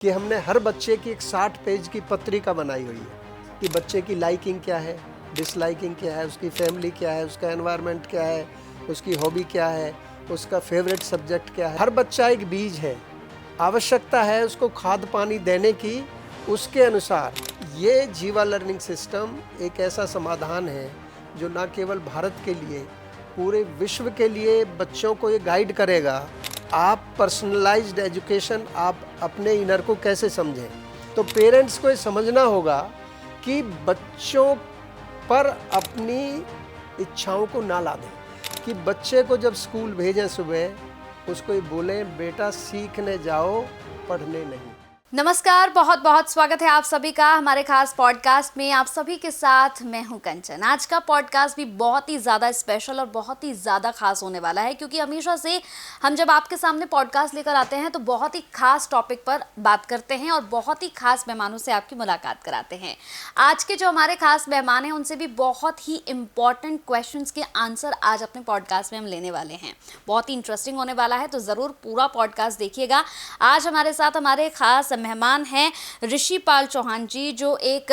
कि हमने हर बच्चे की एक 60 पेज की पत्रिका बनाई हुई है कि बच्चे की लाइकिंग क्या है, डिसलाइकिंग क्या है, उसकी फैमिली क्या है, उसका एनवायरनमेंट क्या है, उसकी हॉबी क्या है, उसका फेवरेट सब्जेक्ट क्या है। हर बच्चा एक बीज है, आवश्यकता है उसको खाद पानी देने की। उसके अनुसार ये जीवा लर्निंग सिस्टम एक ऐसा समाधान है जो न केवल भारत के लिए, पूरे विश्व के लिए बच्चों को ये गाइड करेगा। आप पर्सनलाइज्ड एजुकेशन आप अपने इनर को कैसे समझें। तो पेरेंट्स को ये समझना होगा कि बच्चों पर अपनी इच्छाओं को ना ला दें, कि बच्चे को जब स्कूल भेजें सुबह उसको ये बोलें बेटा सीखने जाओ, पढ़ने नहीं। नमस्कार, बहुत बहुत स्वागत है आप सभी का हमारे खास पॉडकास्ट में। आप सभी के साथ मैं हूं कंचन। आज का पॉडकास्ट भी बहुत ही ज़्यादा स्पेशल और बहुत ही ज़्यादा खास होने वाला है, क्योंकि हमेशा से हम जब आपके सामने पॉडकास्ट लेकर आते हैं तो बहुत ही खास टॉपिक पर बात करते हैं और बहुत ही खास मेहमानों से आपकी मुलाकात कराते हैं। आज के जो हमारे खास मेहमान हैं उनसे भी बहुत ही इंपॉर्टेंट क्वेश्चंस के आंसर आज अपने पॉडकास्ट में हम लेने वाले हैं। बहुत ही इंटरेस्टिंग होने वाला है, तो ज़रूर पूरा पॉडकास्ट देखिएगा। आज हमारे साथ हमारे खास मेहमान हैं ऋषिपाल चौहान जी, जो एक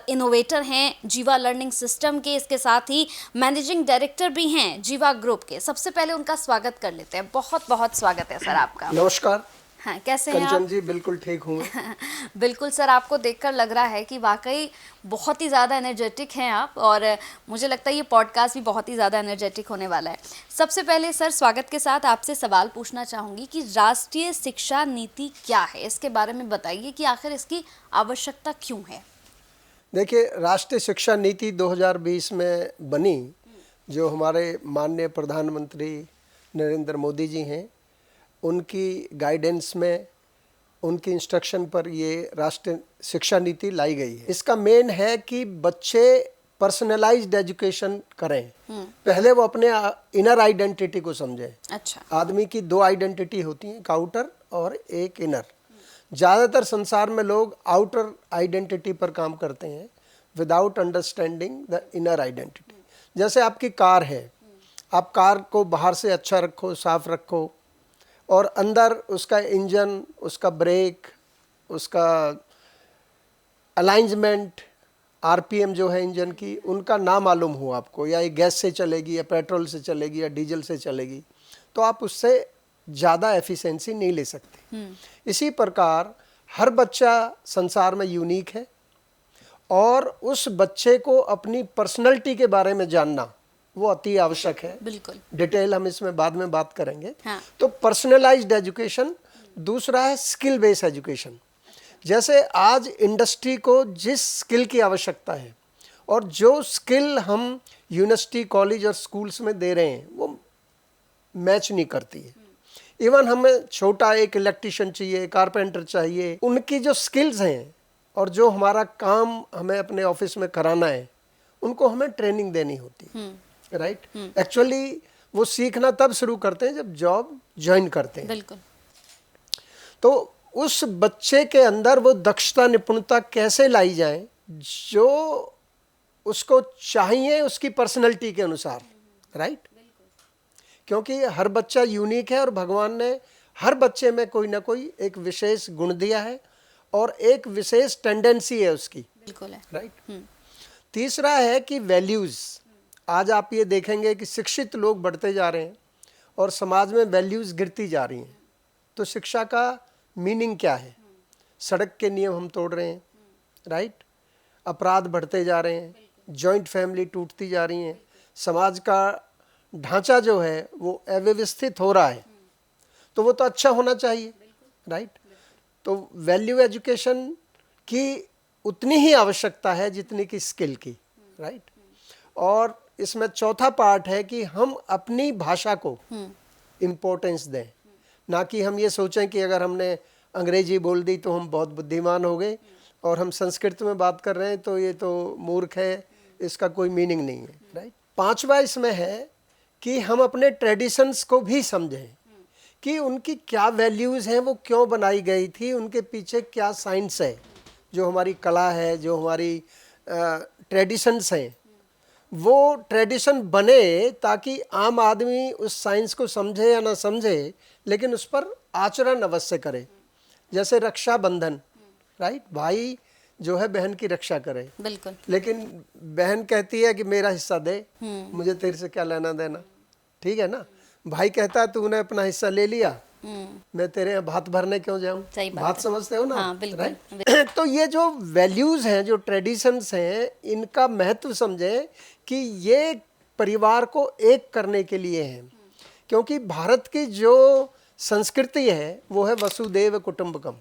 इनोवेटर हैं जीवा लर्निंग सिस्टम के, इसके साथ ही मैनेजिंग डायरेक्टर भी हैं जीवा ग्रुप के। सबसे पहले उनका स्वागत कर लेते हैं। बहुत बहुत स्वागत है सर आपका। नमस्कार। हाँ, कैसे हैं कंचन आप? जी बिल्कुल ठीक हूँ। बिल्कुल सर, आपको देखकर लग रहा है कि वाकई बहुत ही ज़्यादा एनर्जेटिक हैं आप, और मुझे लगता है ये पॉडकास्ट भी बहुत ही ज़्यादा एनर्जेटिक होने वाला है। सबसे पहले सर, स्वागत के साथ आपसे सवाल पूछना चाहूँगी कि राष्ट्रीय शिक्षा नीति क्या है, इसके बारे में बताइए कि आखिर इसकी आवश्यकता क्यों है। देखिए, राष्ट्रीय शिक्षा नीति 2020 में बनी, जो हमारे माननीय प्रधानमंत्री नरेंद्र मोदी जी हैं, उनकी गाइडेंस में, उनकी इंस्ट्रक्शन पर ये राष्ट्रीय शिक्षा नीति लाई गई है। इसका मेन है कि बच्चे पर्सनलाइज्ड एजुकेशन करें। पहले वो अपने इनर आइडेंटिटी को समझें। अच्छा। आदमी की 2 आइडेंटिटी होती हैं, एक आउटर और एक इनर। ज़्यादातर संसार में लोग आउटर आइडेंटिटी पर काम करते हैं without understanding the inner identity. जैसे आपकी कार है, आप कार को बाहर से अच्छा रखो, साफ रखो, और अंदर उसका इंजन, उसका ब्रेक, उसका अलाइंजमेंट, आरपीएम जो है इंजन की, उनका ना मालूम हो आपको, या ये गैस से चलेगी या पेट्रोल से चलेगी या डीजल से चलेगी, तो आप उससे ज़्यादा एफिशिएंसी नहीं ले सकते। इसी प्रकार हर बच्चा संसार में यूनिक है, और उस बच्चे को अपनी पर्सनैलिटी के बारे में जानना वो अति आवश्यक है। बिल्कुल। डिटेल हम इसमें बाद में बात करेंगे। हाँ। तो पर्सनलाइज्ड एजुकेशन। दूसरा है स्किल बेस्ड एजुकेशन। जैसे आज इंडस्ट्री को जिस स्किल की आवश्यकता है, और जो स्किल हम यूनिवर्सिटी, कॉलेज और स्कूल्स में दे रहे हैं, वो मैच नहीं करती है। इवन हमें छोटा एक इलेक्ट्रिशियन चाहिए, कारपेंटर चाहिए, उनकी जो स्किल्स हैं और जो हमारा काम हमें अपने ऑफिस में कराना है, उनको हमें ट्रेनिंग देनी होती है। राइट। एक्चुअली वो सीखना तब शुरू करते हैं जब जॉब ज्वाइन करते हैं। बिल्कुल। तो उस बच्चे के अंदर वो दक्षता, निपुणता कैसे लाई जाए जो उसको चाहिए उसकी पर्सनैलिटी के अनुसार। राइट। क्योंकि हर बच्चा यूनिक है और भगवान ने हर बच्चे में कोई ना कोई एक विशेष गुण दिया है और एक विशेष टेंडेंसी है उसकी। बिल्कुल है। राइट। तीसरा है कि वैल्यूज़। आज आप ये देखेंगे कि शिक्षित लोग बढ़ते जा रहे हैं और समाज में वैल्यूज़ गिरती जा रही हैं। तो शिक्षा का मीनिंग क्या है? सड़क के नियम हम तोड़ रहे हैं। राइट। अपराध बढ़ते जा रहे हैं, जॉइंट फैमिली टूटती जा रही हैं, समाज का ढांचा जो है वो अव्यवस्थित हो रहा है। तो वो तो अच्छा होना चाहिए। राइट। तो वैल्यू एजुकेशन की उतनी ही आवश्यकता है जितनी कि स्किल की। राइट। और इसमें चौथा पार्ट है कि हम अपनी भाषा को इम्पोर्टेंस दें, ना कि हम ये सोचें कि अगर हमने अंग्रेजी बोल दी तो हम बहुत बुद्धिमान हो गए, और हम संस्कृत में बात कर रहे हैं तो ये तो मूर्ख है, इसका कोई मीनिंग नहीं है। राइट। पांचवा इसमें है कि हम अपने ट्रेडिशंस को भी समझें कि उनकी क्या वैल्यूज़ हैं, वो क्यों बनाई गई थी, उनके पीछे क्या साइंस है। जो हमारी कला है, जो हमारी ट्रेडिशंस हैं, वो ट्रेडिशन बने ताकि आम आदमी उस साइंस को समझे या ना समझे, लेकिन उस पर आचरण अवश्य करे। जैसे रक्षाबंधन, राइट, भाई जो है बहन की रक्षा करे, बिल्कुल। लेकिन बहन कहती है कि मेरा हिस्सा दे, मुझे तेरे से क्या लेना देना, ठीक है ना। भाई कहता है तूने अपना हिस्सा ले लिया, मैं तेरे यहाँ भात भरने क्यों जाऊं। सही बात भात है। समझते हो ना, हाँ, बिल्कुल, राइट। तो ये जो वैल्यूज हैं, जो ट्रेडिशंस हैं, इनका महत्व समझें कि ये परिवार को एक करने के लिए हैं। क्योंकि भारत की जो संस्कृति है वो है वसुदेव कुटुंबकम,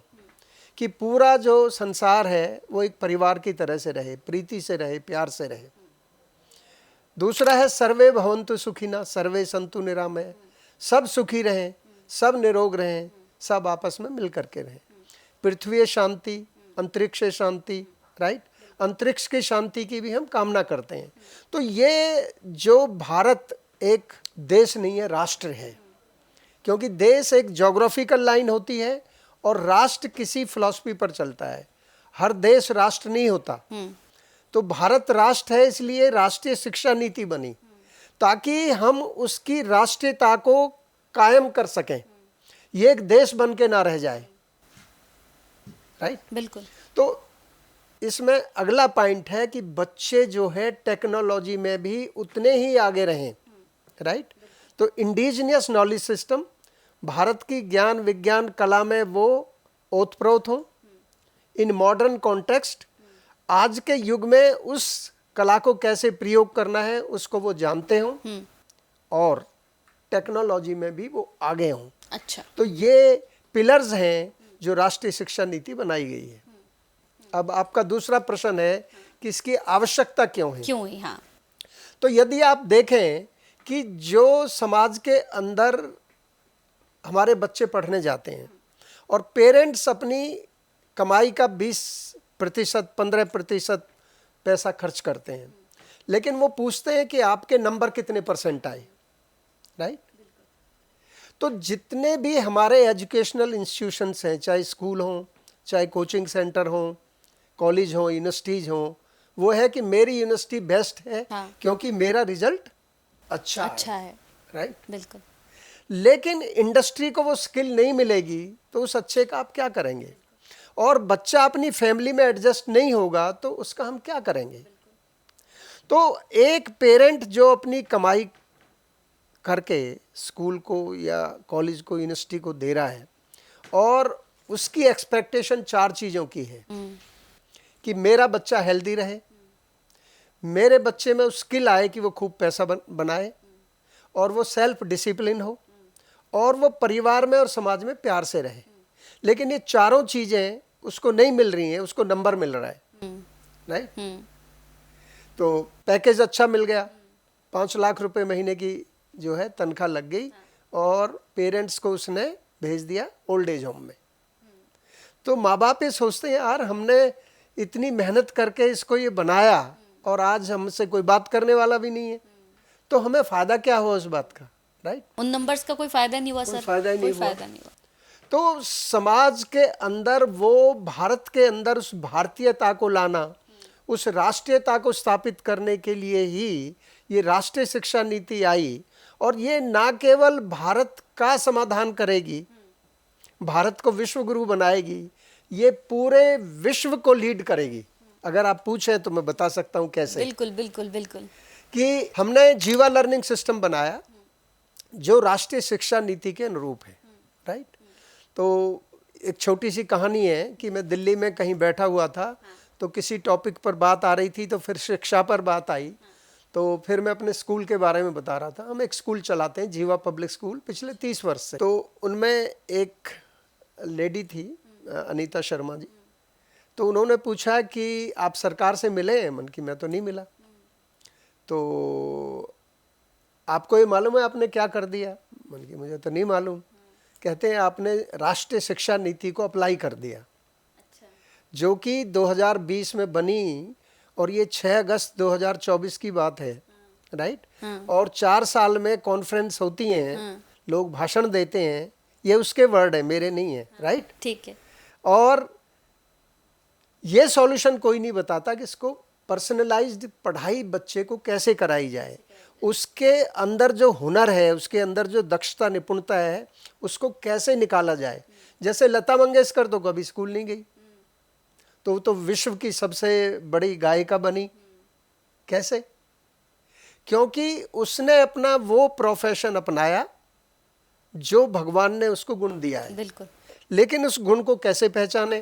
कि पूरा जो संसार है वो एक परिवार की तरह से रहे, प्रीति से रहे, प्यार से रहे। दूसरा है सर्वे भवन्तु सुखिनः सर्वे सन्तु निरामयः, सब सुखी रहें, सब निरोग रहें, सब आपस में मिल करके रहें। पृथ्वी शांति, अंतरिक्ष शांति, राइट, अंतरिक्ष की शांति की भी हम कामना करते हैं। तो ये जो भारत एक देश नहीं है, राष्ट्र है। क्योंकि देश एक ज्योग्राफिकल लाइन होती है और राष्ट्र किसी फिलॉसफी पर चलता है। हर देश राष्ट्र नहीं होता। तो भारत राष्ट्र है, इसलिए राष्ट्रीय शिक्षा नीति बनी ताकि हम उसकी राष्ट्रीयता को कायम कर सकें, ये एक देश बन के ना रह जाए, राइट। बिल्कुल। तो इसमें अगला पॉइंट है कि बच्चे जो है टेक्नोलॉजी में भी उतने ही आगे रहें, राइट। तो इंडिजिनियस नॉलेज सिस्टम, भारत की ज्ञान विज्ञान कला में वो ओतप्रोत हो। इन मॉडर्न कॉन्टेक्स्ट, आज के युग में उस कला को कैसे प्रयोग करना है उसको वो जानते हों और टेक्नोलॉजी में भी वो आगे हों। अच्छा। तो ये पिलर्स हैं जो राष्ट्रीय शिक्षा नीति बनाई गई है। अब आपका दूसरा प्रश्न है कि इसकी आवश्यकता क्यों है। क्यों है, हाँ। तो यदि आप देखें कि जो समाज के अंदर हमारे बच्चे पढ़ने जाते हैं और पेरेंट्स अपनी कमाई का 20%, 15% पैसा खर्च करते हैं, लेकिन वो पूछते हैं कि आपके नंबर कितने % आए, राइट। तो जितने भी हमारे एजुकेशनल इंस्टीट्यूशंस हैं, चाहे स्कूल हों, चाहे कोचिंग सेंटर हों, कॉलेज हों, यूनिवर्सिटीज हों, वो है कि मेरी यूनिवर्सिटी बेस्ट है, हाँ। क्योंकि मेरा रिजल्ट अच्छा है, राइट। बिल्कुल। लेकिन इंडस्ट्री को वो स्किल नहीं मिलेगी तो उस अच्छे का आप क्या करेंगे, और बच्चा अपनी फैमिली में एडजस्ट नहीं होगा तो उसका हम क्या करेंगे। तो एक पेरेंट जो अपनी कमाई करके स्कूल को या कॉलेज को, यूनिवर्सिटी को दे रहा है और उसकी एक्सपेक्टेशन 4 चीज़ों की है कि मेरा बच्चा हेल्दी रहे, मेरे बच्चे में स्किल आए कि वो खूब पैसा बनाए, और वो सेल्फ डिसिप्लिन हो, और वो परिवार में और समाज में प्यार से रहे। लेकिन ये चारों चीज़ें उसको नहीं मिल रही हैं, उसको नंबर मिल रहा है, राइट। तो पैकेज अच्छा मिल गया, 5 लाख रुपए महीने की जो है तनख्वाह लग गई, और पेरेंट्स को उसने भेज दिया ओल्ड एज होम में। तो माँ बाप ये सोचते हैं यार हमने इतनी मेहनत करके इसको ये बनाया और आज हमसे कोई बात करने वाला भी नहीं है, तो हमें फ़ायदा क्या हुआ उस बात का, राइट। उन नंबर्स का कोई फायदा नहीं हुआ सर, फायदा ही कोई नहीं हुआ। फायदा नहीं हुआ। तो समाज के अंदर वो भारत के अंदर उस भारतीयता को लाना, उस राष्ट्रीयता को स्थापित करने के लिए ही ये राष्ट्रीय शिक्षा नीति आई, और ये ना केवल भारत का समाधान करेगी, भारत को विश्व गुरु बनाएगी, ये पूरे विश्व को लीड करेगी। अगर आप पूछें तो मैं बता सकता हूँ कैसे। बिल्कुल बिल्कुल बिल्कुल। कि हमने जीवा लर्निंग सिस्टम बनाया जो राष्ट्रीय शिक्षा नीति के अनुरूप है, राइट। तो एक छोटी सी कहानी है कि मैं दिल्ली में कहीं बैठा हुआ था, तो किसी टॉपिक पर बात आ रही थी, तो फिर शिक्षा पर बात आई, तो फिर मैं अपने स्कूल के बारे में बता रहा था। हम एक स्कूल चलाते हैं, जीवा पब्लिक स्कूल, पिछले 30 वर्ष से। तो उनमें एक लेडी थी, अनीता शर्मा जी। तो उन्होंने पूछा कि आप सरकार से मिले हैं? मन की मैं तो नहीं मिला। तो आपको ये मालूम है आपने क्या कर दिया? मन की मुझे तो नहीं मालूम। कहते हैं आपने राष्ट्रीय शिक्षा नीति को अप्लाई कर दिया। अच्छा। जो कि 2020 में बनी, और ये 6 अगस्त 2024 की बात है, राइट। और 4 साल में कॉन्फ्रेंस होती हैं, लोग भाषण देते हैं, ये उसके वर्ड है, मेरे नहीं है, राइट। ठीक है। और ये सॉल्यूशन कोई नहीं बताता कि इसको पर्सनलाइज्ड पढ़ाई बच्चे को कैसे कराई जाए, उसके अंदर जो हुनर है, उसके अंदर जो दक्षता निपुणता है, उसको कैसे निकाला जाए। जैसे लता मंगेशकर तो कभी स्कूल नहीं गई, तो वो तो विश्व की सबसे बड़ी गायिका बनी। कैसे? क्योंकि उसने अपना वो प्रोफेशन अपनाया जो भगवान ने उसको गुण दिया है। बिल्कुल। लेकिन उस गुण को कैसे पहचाने?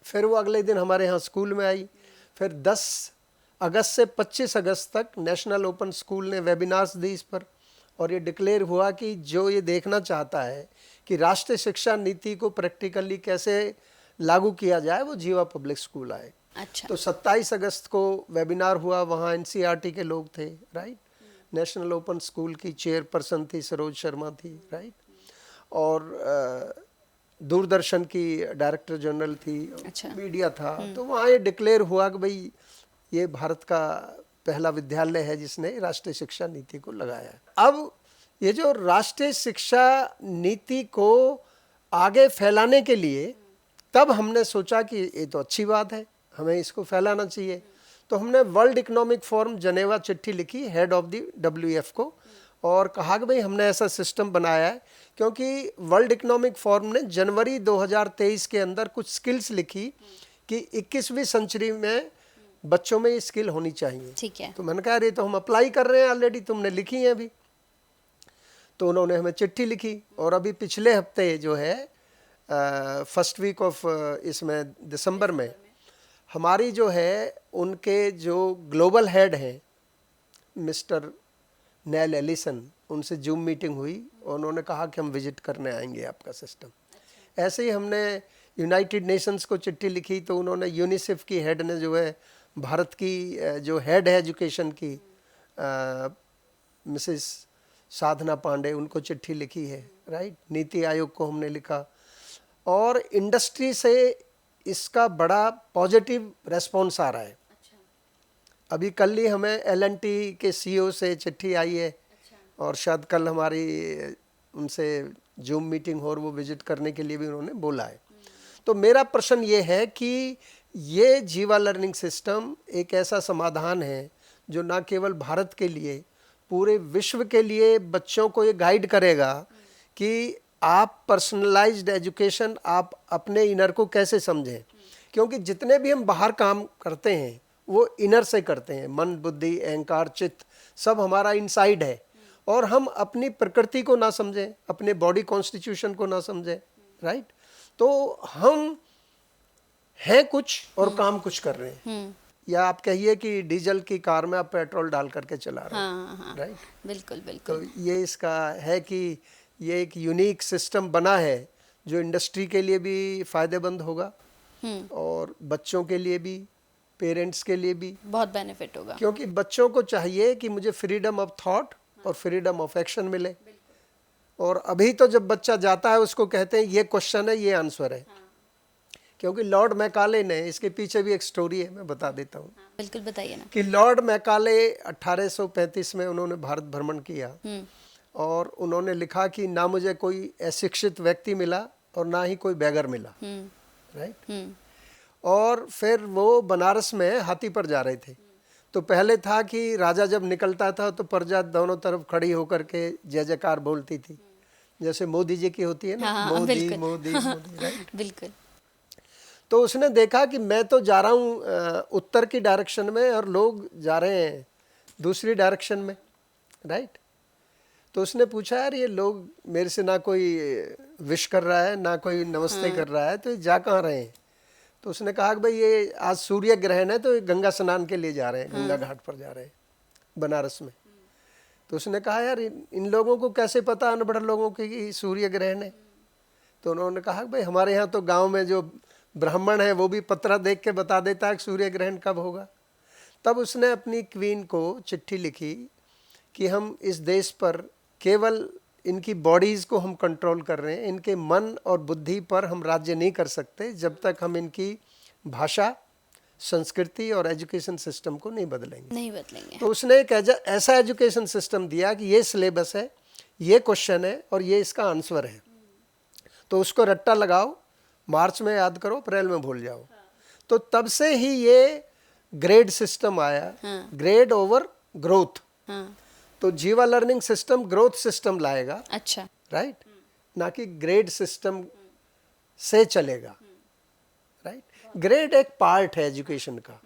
फिर वो अगले दिन हमारे यहाँ स्कूल में आई। फिर 10 अगस्त से 25 अगस्त तक नेशनल ओपन स्कूल ने वेबिनार्स दी इस पर, और ये डिक्लेयर हुआ कि जो ये देखना चाहता है कि राष्ट्रीय शिक्षा नीति को प्रैक्टिकली कैसे लागू किया जाए, वो जीवा पब्लिक स्कूल आए। अच्छा। तो 27 अगस्त को वेबिनार हुआ, वहाँ एनसीईआरटी के लोग थे, राइट। नेशनल ओपन स्कूल की चेयरपर्सन थी सरोज शर्मा थी, राइट। और दूरदर्शन की डायरेक्टर जनरल थी। अच्छा। मीडिया था। तो वहाँ ये डिक्लेयर हुआ कि भाई ये भारत का पहला विद्यालय है जिसने राष्ट्रीय शिक्षा नीति को लगाया है। अब ये जो राष्ट्रीय शिक्षा नीति को आगे फैलाने के लिए तब हमने सोचा कि ये तो अच्छी बात है, हमें इसको फैलाना चाहिए। तो हमने वर्ल्ड इकोनॉमिक फोरम जनेवा चिट्ठी लिखी हेड ऑफ द WEF को, और कहा कि भाई हमने ऐसा सिस्टम बनाया है, क्योंकि वर्ल्ड इकोनॉमिक फोरम ने जनवरी 2023 के अंदर कुछ स्किल्स लिखी कि 21वीं सेंचुरी में बच्चों में ये स्किल होनी चाहिए। ठीक है। तो मैंने कहा अरे तो हम अप्लाई कर रहे हैं ऑलरेडी, तुमने लिखी है अभी। तो उन्होंने हमें चिट्ठी लिखी, और अभी पिछले हफ्ते जो है फर्स्ट वीक ऑफ इसमें दिसंबर में हमारी जो है उनके जो ग्लोबल हेड हैं मिस्टर नेल एलिसन, उनसे जूम मीटिंग हुई और उन्होंने कहा कि हम विजिट करने आएंगे आपका सिस्टम। ऐसे ही हमने यूनाइटेड नेशंस को चिट्ठी लिखी, तो उन्होंने यूनिसेफ की हेड ने जो है भारत की जो हेड है एजुकेशन की मिसेस साधना पांडे, उनको चिट्ठी लिखी है, राइट। नीति आयोग को हमने लिखा, और इंडस्ट्री से इसका बड़ा पॉजिटिव रेस्पॉन्स आ रहा है। अभी कल ही हमें L&T के CEO से चिट्ठी आई है, और शायद कल हमारी उनसे जूम मीटिंग हो और वो विजिट करने के लिए भी उन्होंने बोला है। तो मेरा प्रश्न ये है कि ये जीवा लर्निंग सिस्टम एक ऐसा समाधान है जो ना केवल भारत के लिए, पूरे विश्व के लिए बच्चों को ये गाइड करेगा कि आप पर्सनलाइज्ड एजुकेशन, आप अपने इनर को कैसे समझें। क्योंकि जितने भी हम बाहर काम करते हैं वो इनर से करते हैं, मन बुद्धि अहंकार चित्त सब हमारा इनसाइड है, और हम अपनी प्रकृति को ना समझें, अपने बॉडी कॉन्स्टिट्यूशन को ना समझें, राइट। तो हम हैं कुछ और काम कुछ कर रहे हैं। या आप कहिए कि डीजल की कार में आप पेट्रोल डाल करके चला रहे हैं, राइट। बिल्कुल बिल्कुल। तो ये इसका है कि ये एक यूनिक सिस्टम बना है जो इंडस्ट्री के लिए भी फायदेमंद होगा, और बच्चों के लिए भी, पेरेंट्स के लिए भी बहुत बेनिफिट होगा। क्योंकि बच्चों को चाहिए कि मुझे फ्रीडम ऑफ थॉट और फ्रीडम ऑफ एक्शन मिले। और अभी तो जब बच्चा जाता है उसको कहते हैं ये क्वेश्चन है, ये आंसर है। क्योंकि लॉर्ड मैकाले ने, इसके पीछे भी एक स्टोरी है, मैं बता देता हूँ। बिल्कुल बताइए ना। कि लॉर्ड मैकाले 1835 में उन्होंने भारत भ्रमण किया, और उन्होंने लिखा कि ना मुझे कोई अशिक्षित व्यक्ति मिला और ना ही कोई बेगर मिला, राइट। और फिर वो बनारस में हाथी पर जा रहे थे। तो पहले था कि राजा जब निकलता था तो प्रजा दोनों तरफ खड़ी होकर के जय जयकार बोलती थी, जैसे मोदी जी की होती है ना, मोदी मोदी मोदी, राइट। बिल्कुल। तो उसने देखा कि मैं तो जा रहा हूँ उत्तर की डायरेक्शन में और लोग जा रहे हैं दूसरी डायरेक्शन में, राइट। तो उसने पूछा यार ये लोग मेरे से ना कोई विश कर रहा है ना कोई नमस्ते कर रहा है, तो ये जा कहाँ रहे हैं। तो उसने कहा कि भाई ये आज सूर्य ग्रहण है तो ये गंगा स्नान के लिए जा रहे हैं, गंगा घाट पर जा रहे हैं बनारस में। तो उसने कहा यार इन लोगों को कैसे पता, अनपढ़ लोगों को, कि सूर्य ग्रहण है। तो उन्होंने कहा कि भाई हमारे यहाँ तो गाँव में जो ब्राह्मण है वो भी पत्रा देख के बता देता है कि सूर्य ग्रहण कब होगा। तब उसने अपनी क्वीन को चिट्ठी लिखी कि हम इस देश पर केवल इनकी बॉडीज़ को हम कंट्रोल कर रहे हैं, इनके मन और बुद्धि पर हम राज्य नहीं कर सकते जब तक हम इनकी भाषा, संस्कृति और एजुकेशन सिस्टम को नहीं बदलेंगे। तो उसने एक ऐसा एजुकेशन सिस्टम दिया कि ये सिलेबस है, ये क्वेश्चन है और ये इसका आंसर है। तो उसको रट्टा लगाओ, मार्च में याद करो, अप्रैल में भूल जाओ। तो तब से ही ये ग्रेड सिस्टम आया, ग्रेड ओवर ग्रोथ। तो जीवा लर्निंग सिस्टम ग्रोथ सिस्टम लाएगा, अच्छा, राइट। ना कि ग्रेड सिस्टम से चलेगा, राइट। ग्रेड एक पार्ट है एजुकेशन का।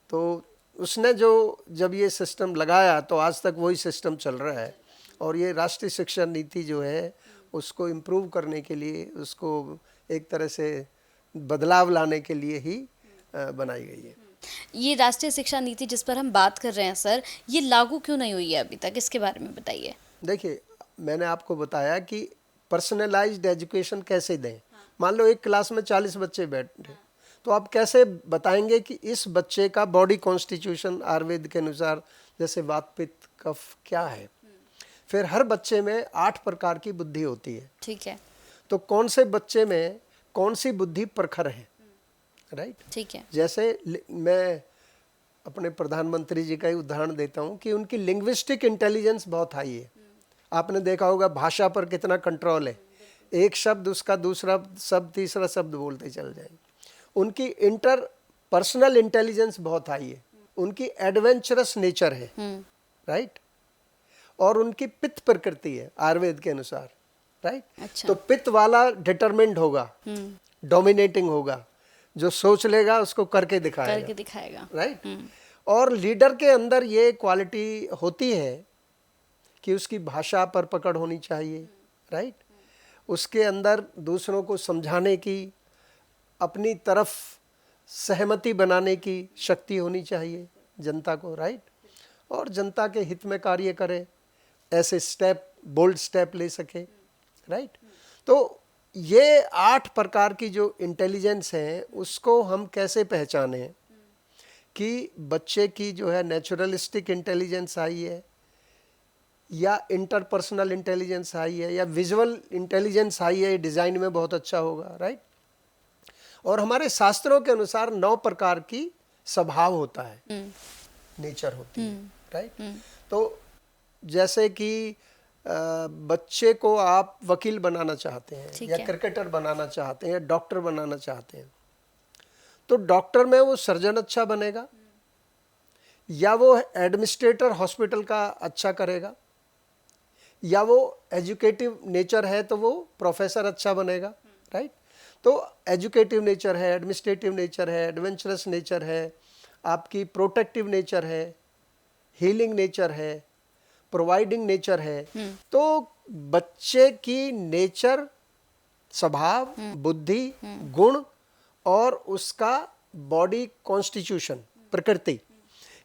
तो उसने जब ये सिस्टम लगाया तो आज तक वही सिस्टम चल रहा है, और ये राष्ट्रीय शिक्षा नीति जो है उसको इम्प्रूव करने के लिए, उसको एक तरह से बदलाव लाने के लिए ही बनाई गई है। ये राष्ट्रीय शिक्षा नीति जिस पर हम बात कर रहे हैं सर, ये लागू क्यों नहीं हुई है अभी तक, इसके बारे में बताइए। देखिए, मैंने आपको बताया कि पर्सनलाइज्ड एजुकेशन कैसे दें। मान लो एक क्लास में 40 बच्चे बैठे, तो आप कैसे बताएंगे कि इस बच्चे का बॉडी कॉन्स्टिट्यूशन आयुर्वेद के अनुसार जैसे वात पित्त कफ क्या है। फिर हर बच्चे में 8 प्रकार की बुद्धि होती है, ठीक है, तो कौन से बच्चे में कौन सी बुद्धि प्रखर है, राइट। ठीक है। जैसे मैं अपने प्रधानमंत्री जी का ही उदाहरण देता हूँ कि उनकी लिंग्विस्टिक इंटेलिजेंस बहुत हाई है। आपने देखा होगा भाषा पर कितना कंट्रोल है, एक शब्द उसका दूसरा शब्द तीसरा शब्द बोलते चल जाएंगे। उनकी इंटर पर्सनल इंटेलिजेंस बहुत हाई है, उनकी एडवेंचरस नेचर है, राइट। और उनकी पित्त प्रकृति है आयुर्वेद के अनुसार, राइट। अच्छा। तो पित्त वाला डिटरमिन्ड होगा, डोमिनेटिंग होगा, जो सोच लेगा उसको करके दिखाएगा, राइट। और लीडर के अंदर ये क्वालिटी होती है कि उसकी भाषा पर पकड़ होनी चाहिए, राइट। उसके अंदर दूसरों को समझाने की, अपनी तरफ सहमति बनाने की शक्ति होनी चाहिए जनता को, राइट। और जनता के हित में कार्य करे, ऐसे स्टेप बोल्ड स्टेप ले सके, राइट। तो ये 8 प्रकार की जो इंटेलिजेंस है उसको हम कैसे पहचानें कि बच्चे की जो है नेचुरलिस्टिक इंटेलिजेंस आई है, या इंटरपर्सनल इंटेलिजेंस आई है, या विजुअल इंटेलिजेंस आई है, डिज़ाइन में बहुत अच्छा होगा, राइट। और हमारे शास्त्रों के अनुसार 9 प्रकार की स्वभाव होता है, नेचर होती है, राइट। तो जैसे कि बच्चे को आप वकील बनाना चाहते हैं, या क्रिकेटर बनाना चाहते हैं, या डॉक्टर बनाना चाहते हैं, तो डॉक्टर में वो सर्जन अच्छा बनेगा, या वो एडमिनिस्ट्रेटर हॉस्पिटल का अच्छा करेगा, या वो एजुकेटिव नेचर है तो वो प्रोफेसर अच्छा बनेगा, राइट। तो एजुकेटिव नेचर है, एडमिनिस्ट्रेटिव नेचर है, एडवेंचरस नेचर है, आपकी प्रोटेक्टिव नेचर है, हीलिंग नेचर है, प्रोवाइडिंग नेचर है। तो बच्चे की नेचर, स्वभाव, बुद्धि, गुण और उसका बॉडी कॉन्स्टिट्यूशन, प्रकृति,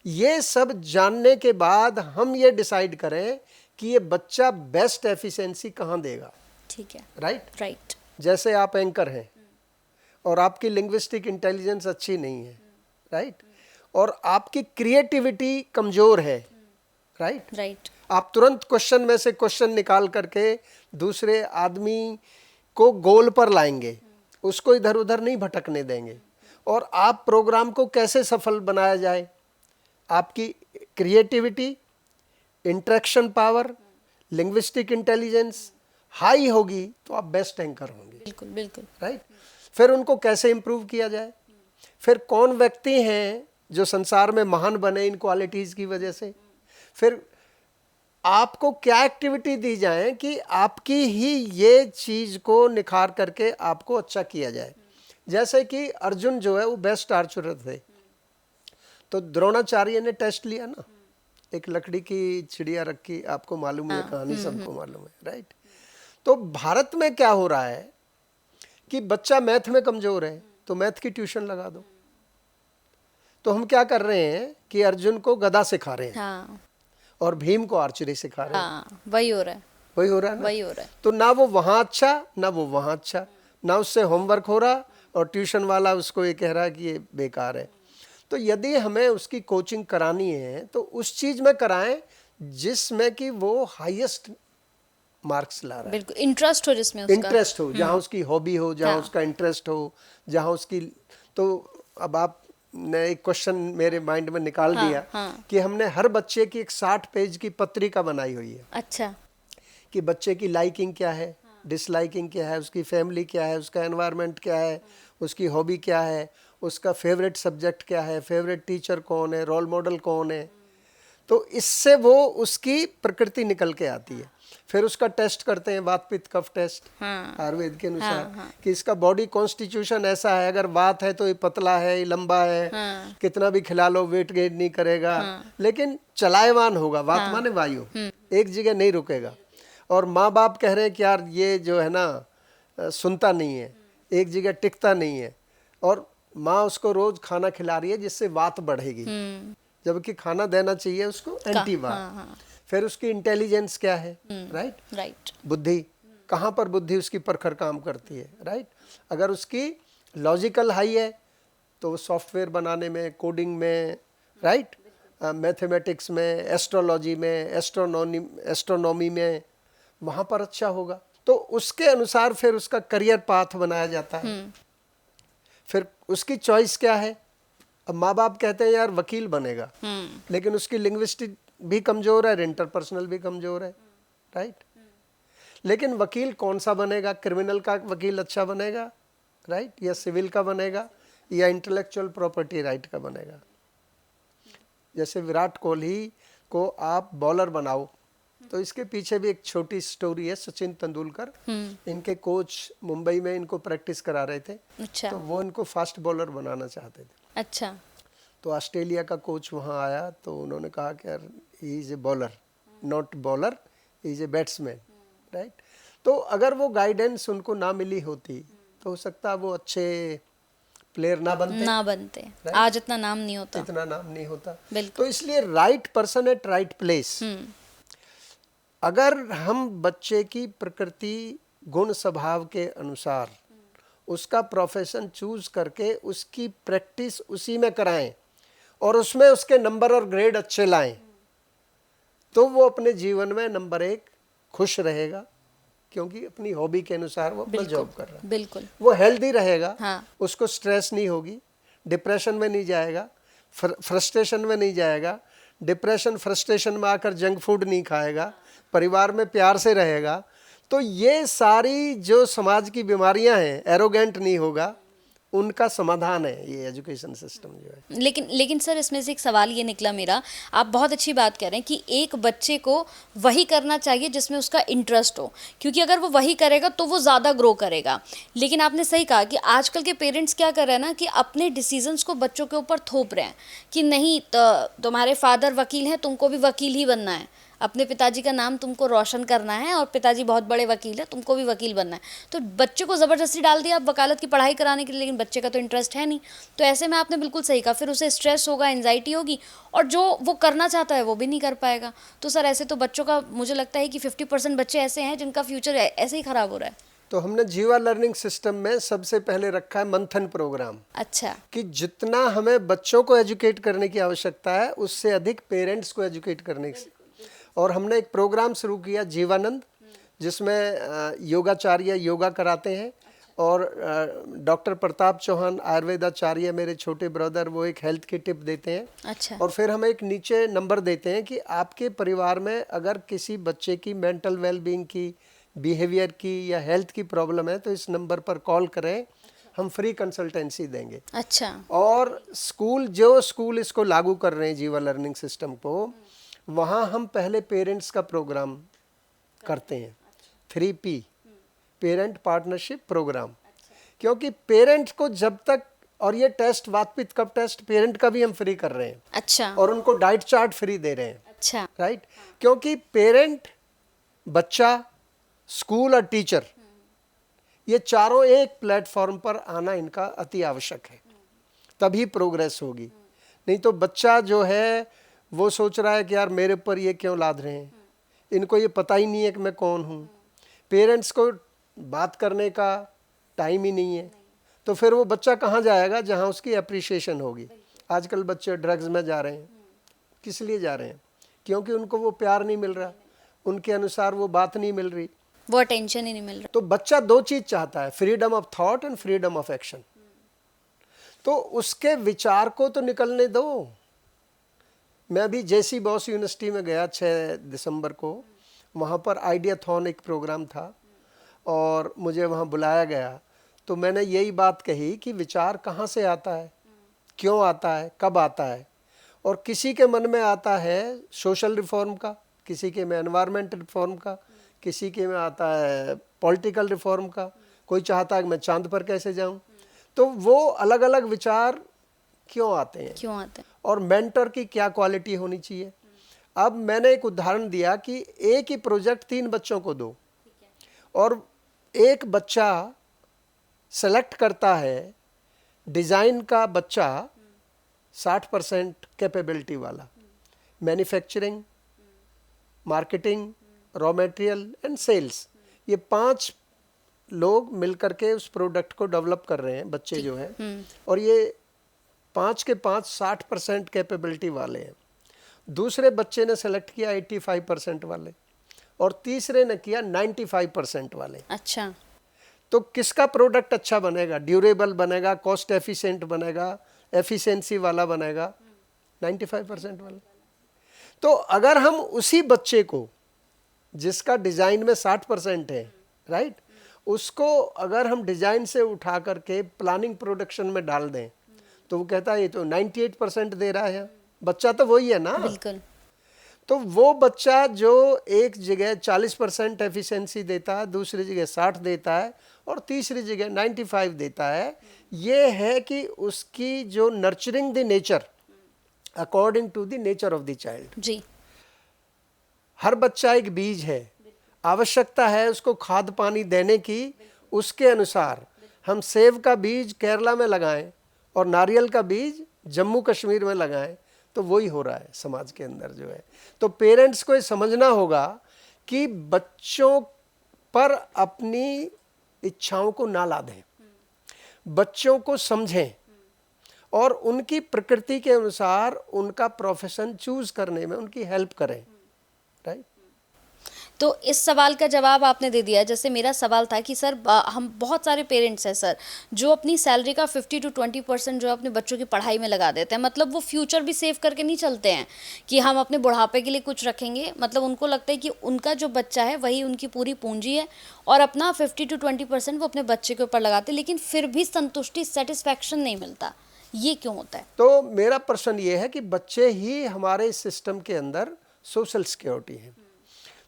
ये सब जानने के बाद हम ये डिसाइड करें कि ये बच्चा बेस्ट एफिशिएंसी कहाँ देगा, ठीक है, राइट। राइट। जैसे आप एंकर हैं और आपकी लिंग्विस्टिक इंटेलिजेंस अच्छी नहीं है, राइट, और आपकी क्रिएटिविटी कमजोर है, राइट, राइट। आप तुरंत क्वेश्चन में से क्वेश्चन निकाल करके दूसरे आदमी को गोल पर लाएंगे, उसको इधर उधर नहीं भटकने देंगे। और आप प्रोग्राम को कैसे सफल बनाया जाए, आपकी creativity, interaction power, linguistic intelligence high होगी तो आप बेस्ट एंकर होंगे, बिल्कुल, बिल्कुल, राइट। फिर उनको कैसे इंप्रूव किया जाए, फिर कौन व्यक्ति हैं जो संसार में महान बने इन क्वालिटीज़ की वजह से, फिर आपको क्या एक्टिविटी दी जाए कि आपकी ही ये चीज़ को निखार करके आपको अच्छा किया जाए। जैसे कि अर्जुन जो है वो बेस्ट आर्चर थे, तो द्रोणाचार्य ने टेस्ट लिया ना, एक लकड़ी की चिड़िया रखी, आपको मालूम है कहानी, सबको मालूम है, राइट। तो भारत में क्या हो रहा है कि बच्चा मैथ में कमजोर है तो मैथ की ट्यूशन लगा दो। तो हम क्या कर रहे हैं कि अर्जुन को गदा सिखा रहे हैं, हाँ, और भीम को आर्चरी सिखा रहे हैं, हाँ, वही हो रहा है, वही हो रहा है ना? वही हो रहा है। तो ना वो वहाँ अच्छा ना वो वहाँ अच्छा, ना उससे होमवर्क हो रहा, और ट्यूशन वाला उसको ये कह रहा है कि ये बेकार है। तो यदि हमें उसकी कोचिंग करानी है तो उस चीज़ में कराएं जिसमें कि वो हाईएस्ट मार्क्स ला रहा है, बिल्कुल, इंटरेस्ट हो जिसमें उसका, इंटरेस्ट हो, जहाँ उसकी हॉबी हो, जहाँ हाँ। उसका इंटरेस्ट हो, जहाँ उसकी। तो अब आपने एक क्वेश्चन मेरे माइंड में निकाल दिया कि हमने हर बच्चे की एक 60 पेज की पत्रिका बनाई हुई है। अच्छा, कि बच्चे की लाइकिंग क्या है, डिसलाइकिंग क्या है, उसकी फैमिली क्या है, उसका एनवायरनमेंट क्या है, उसकी हॉबी क्या है, उसका फेवरेट सब्जेक्ट क्या है, फेवरेट टीचर कौन है, रोल मॉडल कौन है। तो इससे वो उसकी प्रकृति निकल के आती है। फिर उसका टेस्ट करते हैं, वात पित्त कफ टेस्ट, आयुर्वेद के अनुसार, कि इसका बॉडी कॉन्स्टिट्यूशन ऐसा है, अगर वात है तो ये पतला है, ये लंबा है, कितना भी खिला लो वेट गेन नहीं करेगा, लेकिन चलायमान होगा। वात माने वायु, एक जगह नहीं रुकेगा। और माँ बाप कह रहे हैं कि यार ये जो है ना सुनता नहीं है, एक जगह टिकता नहीं है, और माँ उसको रोज खाना खिला रही है जिससे वात बढ़ेगी, जबकि खाना देना चाहिए उसको एंटी वात। फिर उसकी इंटेलिजेंस क्या है, राइट, बुद्धि कहाँ पर, बुद्धि उसकी परखर काम करती है, राइट। अगर उसकी लॉजिकल हाई है तो सॉफ्टवेयर बनाने में, कोडिंग में, राइट, मैथमेटिक्स में, एस्ट्रोलॉजी में, एस्ट्रोनॉमी में, वहाँ पर अच्छा होगा। तो उसके अनुसार फिर उसका करियर पाथ बनाया जाता है। फिर उसकी चॉइस क्या है। अब माँ बाप कहते हैं यार वकील बनेगा, लेकिन उसकी लिंग्विस्टिक भी कमजोर है, इंटरपर्सनल भी कमजोर है, राइट। लेकिन वकील कौन सा बनेगा, क्रिमिनल का वकील अच्छा बनेगा, राइट, या सिविल का बनेगा, या इंटेलेक्चुअल प्रॉपर्टी राइट का बनेगा। जैसे विराट कोहली को आप बॉलर बनाओ, तो इसके पीछे भी एक छोटी स्टोरी है। सचिन तेंदुलकर, इनके कोच मुंबई में इनको प्रैक्टिस करा रहे थे, अच्छा, तो वो इनको फास्ट बॉलर बनाना चाहते थे। अच्छा, तो ऑस्ट्रेलिया का कोच वहाँ आया, तो उन्होंने कहा कि यार he is a bowler, not bowler, he is a batsman, right. तो अगर वो गाइडेंस उनको ना मिली होती तो हो सकता है वो अच्छे प्लेयर ना बनते, आज इतना नाम नहीं होता, इतना नाम नहीं होता। बिल्कुल। तो इसलिए right person at right place. अगर हम बच्चे की प्रकृति गुण स्वभाव के अनुसार उसका प्रोफेशन चूज करके उसकी प्रैक्टिस उसी में कराएं और उसमें उसके नंबर और ग्रेड अच्छे लाएं, तो वो अपने जीवन में नंबर 1 खुश रहेगा, क्योंकि अपनी हॉबी के अनुसार वो अपना जॉब कर रहा है। बिल्कुल, वो हेल्दी रहेगा, हाँ। उसको स्ट्रेस नहीं होगी, डिप्रेशन में नहीं जाएगा, फ्रस्ट्रेशन में नहीं जाएगा। डिप्रेशन फ्रस्ट्रेशन में आकर जंक फूड नहीं खाएगा, परिवार में प्यार से रहेगा। तो ये सारी जो समाज की बीमारियां हैं, एरोगेंट नहीं होगा, उनका समाधान है ये एजुकेशन सिस्टम जो है। लेकिन सर इसमें से एक सवाल ये निकला मेरा, आप बहुत अच्छी बात कह रहे हैं कि एक बच्चे को वही करना चाहिए जिसमें उसका इंटरेस्ट हो, क्योंकि अगर वो वही करेगा तो वो ज़्यादा ग्रो करेगा। लेकिन आपने सही कहा कि आजकल के पेरेंट्स क्या कर रहे हैं ना, कि अपने डिसीजंस को बच्चों के ऊपर थोप रहे हैं कि नहीं तुम्हारे फादर वकील हैं, तुमको भी वकील ही बनना है, अपने पिताजी का नाम तुमको रोशन करना है, और पिताजी बहुत बड़े वकील है, तुमको भी वकील बनना है। तो बच्चे को ज़बरदस्ती डाल दिया आप वकालत की पढ़ाई कराने के लिए, लेकिन बच्चे का तो इंटरेस्ट है नहीं। तो ऐसे में आपने बिल्कुल सही कहा, फिर उसे स्ट्रेस होगा, एंजाइटी होगी, और जो वो करना चाहता है वो भी नहीं कर पाएगा। तो सर ऐसे तो बच्चों का मुझे लगता है कि 50% बच्चे ऐसे हैं जिनका फ्यूचर ऐसे ही ख़राब हो रहा है। तो हमने जीवा लर्निंग सिस्टम में सबसे पहले रखा है मंथन प्रोग्राम। अच्छा, कि जितना हमें बच्चों को एजुकेट करने की आवश्यकता है, उससे अधिक पेरेंट्स को एजुकेट करने की। और हमने एक प्रोग्राम शुरू किया जीवानंद, जिसमें योगाचार्य योगा कराते हैं, और डॉक्टर प्रताप चौहान आयुर्वेदाचार्य मेरे छोटे ब्रदर, वो एक हेल्थ की टिप देते हैं। अच्छा, और फिर हम एक नीचे नंबर देते हैं कि आपके परिवार में अगर किसी बच्चे की मेंटल वेलबींग की, बिहेवियर की या हेल्थ की प्रॉब्लम है, तो इस नंबर पर कॉल करें, हम फ्री कंसल्टेंसी देंगे। अच्छा, और स्कूल इसको लागू कर रहे हैं जीवा लर्निंग सिस्टम को, वहाँ हम पहले पेरेंट्स का प्रोग्राम करते हैं, 3P, पेरेंट पार्टनरशिप प्रोग्राम। क्योंकि पेरेंट को जब तक, और ये टेस्ट वात पित्त कफ टेस्ट पेरेंट का भी हम फ्री कर रहे हैं। अच्छा, और उनको डाइट चार्ट फ्री दे रहे हैं। अच्छा, राइट, क्योंकि पेरेंट, बच्चा, स्कूल और टीचर, ये चारों एक प्लेटफॉर्म पर आना इनका अति आवश्यक है, तभी प्रोग्रेस होगी। नहीं तो बच्चा जो है वो सोच रहा है कि यार मेरे ऊपर ये क्यों लाद रहे हैं, इनको ये पता ही नहीं है कि मैं कौन हूँ। पेरेंट्स को बात करने का टाइम ही नहीं है, तो फिर वो बच्चा कहाँ जाएगा जहाँ उसकी अप्रिसिएशन होगी। आजकल बच्चे ड्रग्स में जा रहे हैं, किस लिए जा रहे हैं? क्योंकि उनको वो प्यार नहीं मिल रहा, उनके अनुसार वो बात नहीं मिल रही, वो अटेंशन ही नहीं मिल रहा। तो बच्चा 2 चीज चाहता है, freedom of thought and freedom of action. तो उसके विचार को तो निकलने दो। मैं अभी जेसी बॉस यूनिवर्सिटी में गया 6 दिसंबर को, वहाँ पर आइडियाथॉन एक प्रोग्राम था और मुझे वहाँ बुलाया गया। तो मैंने यही बात कही कि विचार कहाँ से आता है, क्यों आता है, कब आता है, और किसी के मन में आता है सोशल रिफॉर्म का, किसी के में एनवायरमेंट रिफॉर्म का, किसी के में आता है पॉलिटिकल रिफॉर्म का, कोई चाहता है कि मैं चांद पर कैसे जाऊं। तो वो अलग अलग विचार क्यों आते हैं और मेंटर की क्या क्वालिटी होनी चाहिए। अब मैंने एक उदाहरण दिया कि एक ही प्रोजेक्ट 3 बच्चों को दो और एक बच्चा सेलेक्ट करता है, डिज़ाइन का बच्चा 60% कैपेबिलिटी वाला, manufacturing, marketing, raw material and sales, ये 5 लोग मिलकर के उस प्रोडक्ट को डेवलप कर रहे हैं बच्चे जो हैं, और ये 5 के 5 60% कैपेबिलिटी वाले हैं। दूसरे बच्चे ने सेलेक्ट किया 85% वाले और तीसरे ने किया 95% वाले। अच्छा, तो किसका प्रोडक्ट अच्छा बनेगा, ड्यूरेबल बनेगा, कॉस्ट एफिशिएंट बनेगा, एफिशिएंसी वाला बनेगा? 95% वाला। तो अगर हम उसी बच्चे को जिसका डिज़ाइन में 60% है, राइट, उसको अगर हम डिज़ाइन से उठा करके प्लानिंग प्रोडक्शन में डाल दें तो वो कहता है ये तो 98% दे रहा है, बच्चा तो वही है ना। बिल्कुल। तो वो बच्चा जो एक जगह 40% एफिशिएंसी देता है, दूसरी जगह 60 देता है और तीसरी जगह 95 देता है, ये है कि उसकी जो nurturing the nature according to the nature of the child. जी, हर बच्चा एक बीज है, आवश्यकता है उसको खाद पानी देने की, उसके अनुसार हम सेब का बीज केरला में लगाएं और नारियल का बीज जम्मू कश्मीर में लगाएं, तो वही हो रहा है समाज के अंदर जो है। तो पेरेंट्स को ये समझना होगा कि बच्चों पर अपनी इच्छाओं को ना लादें, बच्चों को समझें और उनकी प्रकृति के अनुसार उनका प्रोफेशन चूज करने में उनकी हेल्प करें, राइट। तो इस सवाल का जवाब आपने दे दिया। जैसे मेरा सवाल था कि सर हम बहुत सारे पेरेंट्स हैं सर जो अपनी सैलरी का 50 to 20% जो है अपने बच्चों की पढ़ाई में लगा देते हैं। मतलब वो फ्यूचर भी सेव करके नहीं चलते हैं कि हम अपने बुढ़ापे के लिए कुछ रखेंगे। मतलब उनको लगता है कि उनका जो बच्चा है वही उनकी पूरी पूंजी है और अपना 50 to 20% वो अपने बच्चे के ऊपर लगाते हैं, लेकिन फिर भी संतुष्टि, सेटिस्फैक्शन नहीं मिलता। ये क्यों होता है? तो मेरा प्रश्न ये है कि बच्चे ही हमारे सिस्टम के अंदर सोशल सिक्योरिटी है।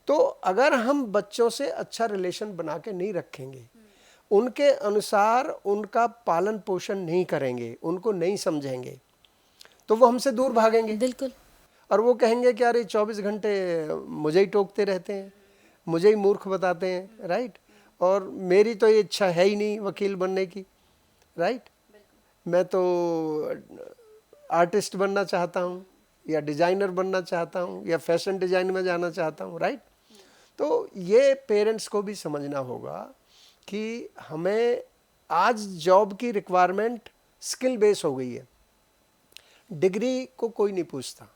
तो अगर हम बच्चों से अच्छा रिलेशन बना के नहीं रखेंगे, उनके अनुसार उनका पालन पोषण नहीं करेंगे, उनको नहीं समझेंगे, तो वो हमसे दूर भागेंगे। बिल्कुल। और वो कहेंगे कि अरे 24 घंटे मुझे ही टोकते रहते हैं, मुझे ही मूर्ख बताते हैं, राइट, और मेरी तो ये इच्छा है ही नहीं वकील बनने की, राइट, मैं तो आर्टिस्ट बनना चाहता हूँ या डिज़ाइनर बनना चाहता हूँ या फैशन डिज़ाइन में जाना चाहता हूँ, राइट। तो ये पेरेंट्स को भी समझना होगा कि हमें आज जॉब की रिक्वायरमेंट स्किल बेस हो गई है, डिग्री को कोई नहीं पूछता।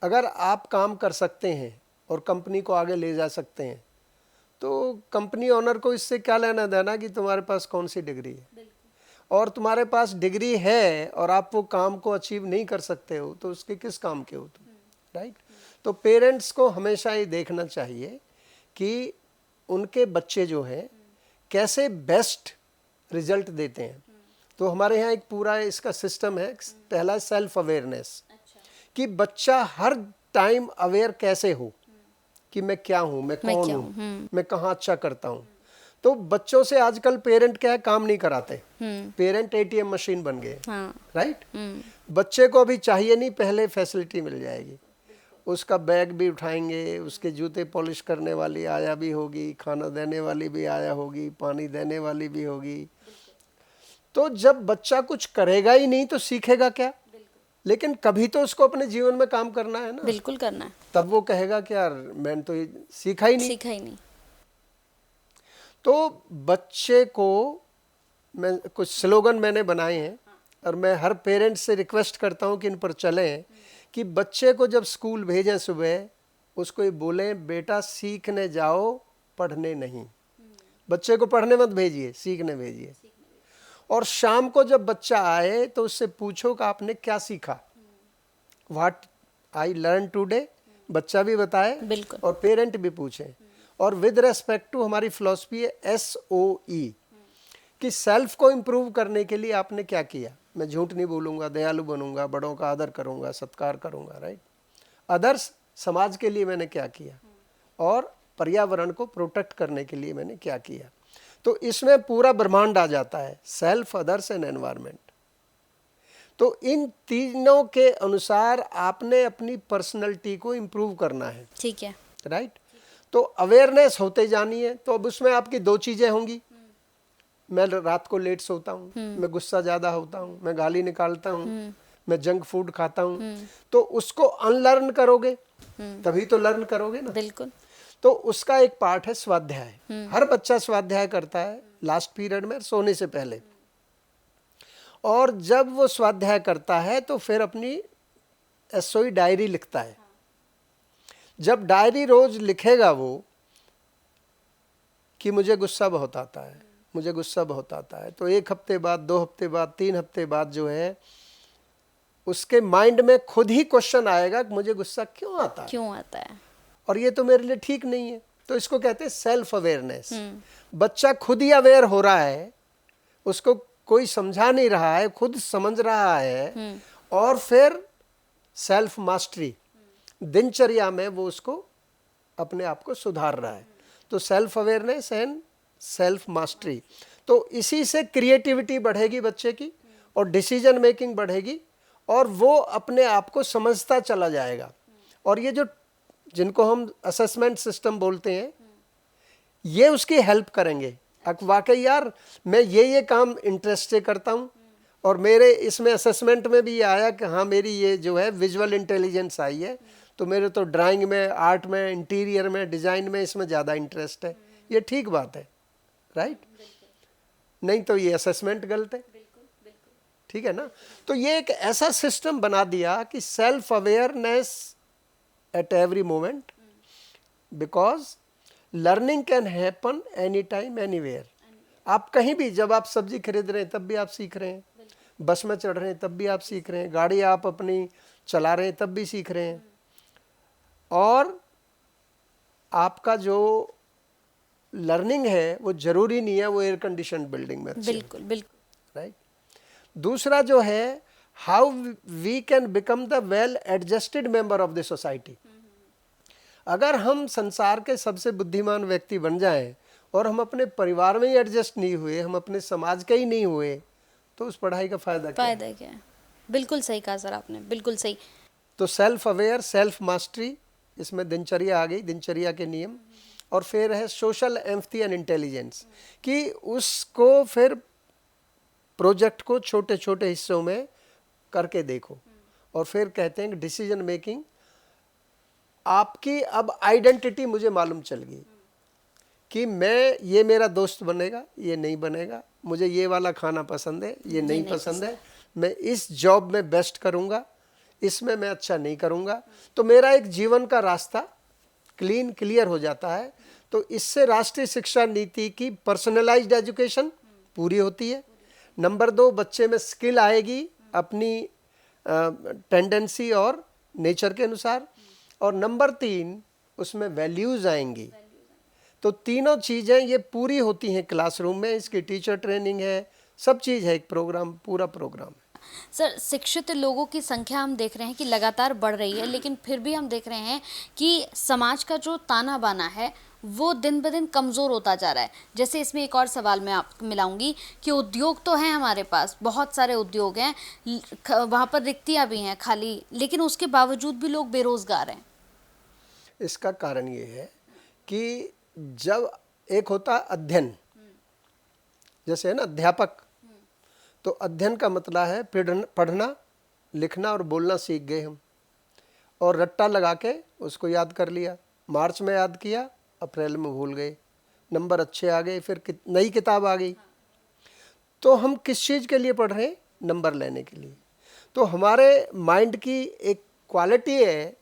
अगर आप काम कर सकते हैं और कंपनी को आगे ले जा सकते हैं तो कंपनी ओनर को इससे क्या लेना देना कि तुम्हारे पास कौन सी डिग्री है। और तुम्हारे पास डिग्री है और आप वो काम को अचीव नहीं कर सकते हो तो उसके किस काम के हो तुम, राइट। तो पेरेंट्स को हमेशा ये देखना चाहिए कि उनके बच्चे जो हैं कैसे बेस्ट रिजल्ट देते हैं। तो हमारे यहाँ एक पूरा इसका सिस्टम है। पहला सेल्फ अवेयरनेस, कि बच्चा हर टाइम अवेयर कैसे हो कि मैं क्या हूँ, मैं कौन हूँ, मैं कहाँ अच्छा करता हूँ। तो बच्चों से आजकल पेरेंट क्या है, काम नहीं कराते, पेरेंट एटीएम मशीन बन गए, राइट। बच्चे को अभी चाहिए नहीं, पहले फैसिलिटी मिल जाएगी, उसका बैग भी उठाएंगे, उसके जूते पॉलिश करने वाली आया भी होगी, खाना देने वाली भी आया होगी, पानी देने वाली भी होगी। तो जब बच्चा कुछ करेगा ही नहीं तो सीखेगा क्या? लेकिन कभी तो उसको अपने जीवन में काम करना है ना। बिल्कुल करना है। तब वो कहेगा कि यार मैंने तो ये सीखा ही नहीं। तो बच्चे को मैं कुछ स्लोगन मैंने बनाए हैं और मैं हर पेरेंट से रिक्वेस्ट करता हूँ कि इन पर चलें, कि बच्चे को जब स्कूल भेजें सुबह, उसको ये बोलें बेटा सीखने जाओ, पढ़ने नहीं। बच्चे को पढ़ने मत भेजिए, सीखने भेजिए। और शाम को जब बच्चा आए तो उससे पूछो कि आपने क्या सीखा, व्हाट आई लर्न टुडे, बच्चा भी बताए और पेरेंट भी पूछे। और विद रेस्पेक्ट टू हमारी फिलॉसफी है SOE, कि सेल्फ को इम्प्रूव करने के लिए आपने क्या किया। मैं झूठ नहीं बोलूँगा, दयालु बनूंगा, बड़ों का आदर करूँगा, सत्कार करूँगा, राइट। अदर्स, समाज के लिए मैंने क्या किया और पर्यावरण को प्रोटेक्ट करने के लिए मैंने क्या किया। तो इसमें पूरा ब्रह्मांड आ जाता है, सेल्फ, अदर्स एंड एनवायरनमेंट। तो इन तीनों के अनुसार आपने अपनी पर्सनैलिटी को इम्प्रूव करना है, ठीक है, राइट। तो अवेयरनेस होते जानी है। तो अब उसमें आपकी दो चीजें होंगी, मैं रात को लेट सोता हूँ, मैं गुस्सा ज्यादा होता हूँ, मैं गाली निकालता हूँ, मैं जंक फूड खाता हूँ, तो उसको अनलर्न करोगे तभी तो लर्न करोगे ना। बिल्कुल। तो उसका एक पार्ट है स्वाध्याय। हर बच्चा स्वाध्याय करता है लास्ट पीरियड में सोने से पहले, और जब वो स्वाध्याय करता है तो फिर अपनी एसओई डायरी लिखता है। जब डायरी रोज लिखेगा वो कि मुझे गुस्सा बहुत आता है, मुझे गुस्सा बहुत आता है, तो 1 हफ्ते बाद, 2 हफ्ते बाद, 3 हफ्ते बाद जो है उसके माइंड में खुद ही क्वेश्चन आएगा कि मुझे गुस्सा क्यों आता है, क्यों आता है, और ये तो मेरे लिए ठीक नहीं है। तो इसको कहते हैं सेल्फ अवेयरनेस। बच्चा खुद ही अवेयर हो रहा है, उसको कोई समझा नहीं रहा है, खुद समझ रहा है, और फिर सेल्फ मास्टरी, दिनचर्या में वो उसको अपने आप को सुधार रहा है। तो self awareness and self mastery, तो इसी से क्रिएटिविटी बढ़ेगी बच्चे की, और डिसीजन मेकिंग बढ़ेगी, और वो अपने आप को समझता चला जाएगा। और ये जो जिनको हम असेसमेंट सिस्टम बोलते हैं, ये उसकी हेल्प करेंगे। वाकई यार मैं ये काम इंटरेस्ट से करता हूँ, और मेरे इसमें असेसमेंट में भी ये आया कि हाँ मेरी ये जो है विजुअल इंटेलिजेंस आई है, तो मेरे तो ड्राइंग में, आर्ट में, इंटीरियर में, डिज़ाइन में इसमें ज़्यादा इंटरेस्ट है। ये ठीक बात है, राइट। नहीं तो ये असेसमेंट गलत है, ठीक है ना। तो ये एक ऐसा सिस्टम बना दिया कि self awareness at every moment, because learning can happen any time anywhere. आप कहीं भी, जब आप सब्जी खरीद रहे हैं तब भी आप सीख रहे हैं, बस में चढ़ रहे हैं तब भी आप सीख रहे हैं, गाड़ी आप अपनी चला रहे हैं तब भी सीख रहे हैं। और आपका जो लर्निंग है वो जरूरी नहीं है वो एयर कंडीशन बिल्डिंग में, बिल्कुल बिल्कुल, राइट। दूसरा जो है, how we can become the well adjusted member of the society. अगर हम संसार के सबसे बुद्धिमान व्यक्ति बन जाएं और हम अपने परिवार में ही एडजस्ट नहीं हुए, हम अपने समाज के ही नहीं हुए, तो उस पढ़ाई का फायदा क्या है? बिल्कुल सही कहा सर आपने, बिल्कुल सही। तो सेल्फ अवेयर, सेल्फ मास्टरी, इसमें दिनचर्या आ गई, दिनचर्या के नियम। और फिर है सोशल एम्पैथी एंड इंटेलिजेंस, कि उसको फिर प्रोजेक्ट को छोटे छोटे हिस्सों में करके देखो। और फिर कहते हैं कि डिसीजन मेकिंग, आपकी अब आइडेंटिटी मुझे मालूम चल गई कि मैं, ये मेरा दोस्त बनेगा, ये नहीं बनेगा, मुझे ये वाला खाना पसंद है, ये नहीं पसंद है, मैं इस जॉब में बेस्ट करूँगा, इसमें मैं अच्छा नहीं करूँगा। तो मेरा एक जीवन का रास्ता क्लियर हो जाता है। तो इससे राष्ट्रीय शिक्षा नीति की पर्सनलाइज्ड एजुकेशन पूरी होती है। नंबर 2, बच्चे में स्किल आएगी अपनी टेंडेंसी और नेचर के अनुसार। और नंबर 3, उसमें वैल्यूज आएंगी। तो तीनों चीज़ें ये पूरी होती हैं क्लासरूम में। इसकी टीचर ट्रेनिंग है, सब चीज़ है, एक प्रोग्राम, पूरा प्रोग्राम है। सर, शिक्षित लोगों की संख्या हम देख रहे हैं कि लगातार बढ़ रही है, लेकिन फिर भी हम देख रहे हैं कि समाज का जो ताना बाना है वो दिन ब दिन कमज़ोर होता जा रहा है। जैसे इसमें एक और सवाल मैं आपको मिलाऊंगी कि उद्योग तो हैं हमारे पास, बहुत सारे उद्योग हैं, वहाँ पर रिक्तियाँ भी हैं खाली, लेकिन उसके बावजूद भी लोग बेरोज़गार हैं। इसका कारण ये है कि जब एक होता अध्ययन, जैसे है ना अध्यापक, तो अध्ययन का मतलब है पढ़ना, लिखना और बोलना सीख गए हम, और रट्टा लगा के उसको याद कर लिया। मार्च में याद किया, अप्रैल में भूल गए, नंबर अच्छे आ गए, फिर नई किताब आ गई। तो हम किस चीज़ के लिए पढ़ रहे हैं? नंबर लेने के लिए। तो हमारे माइंड की एक क्वालिटी है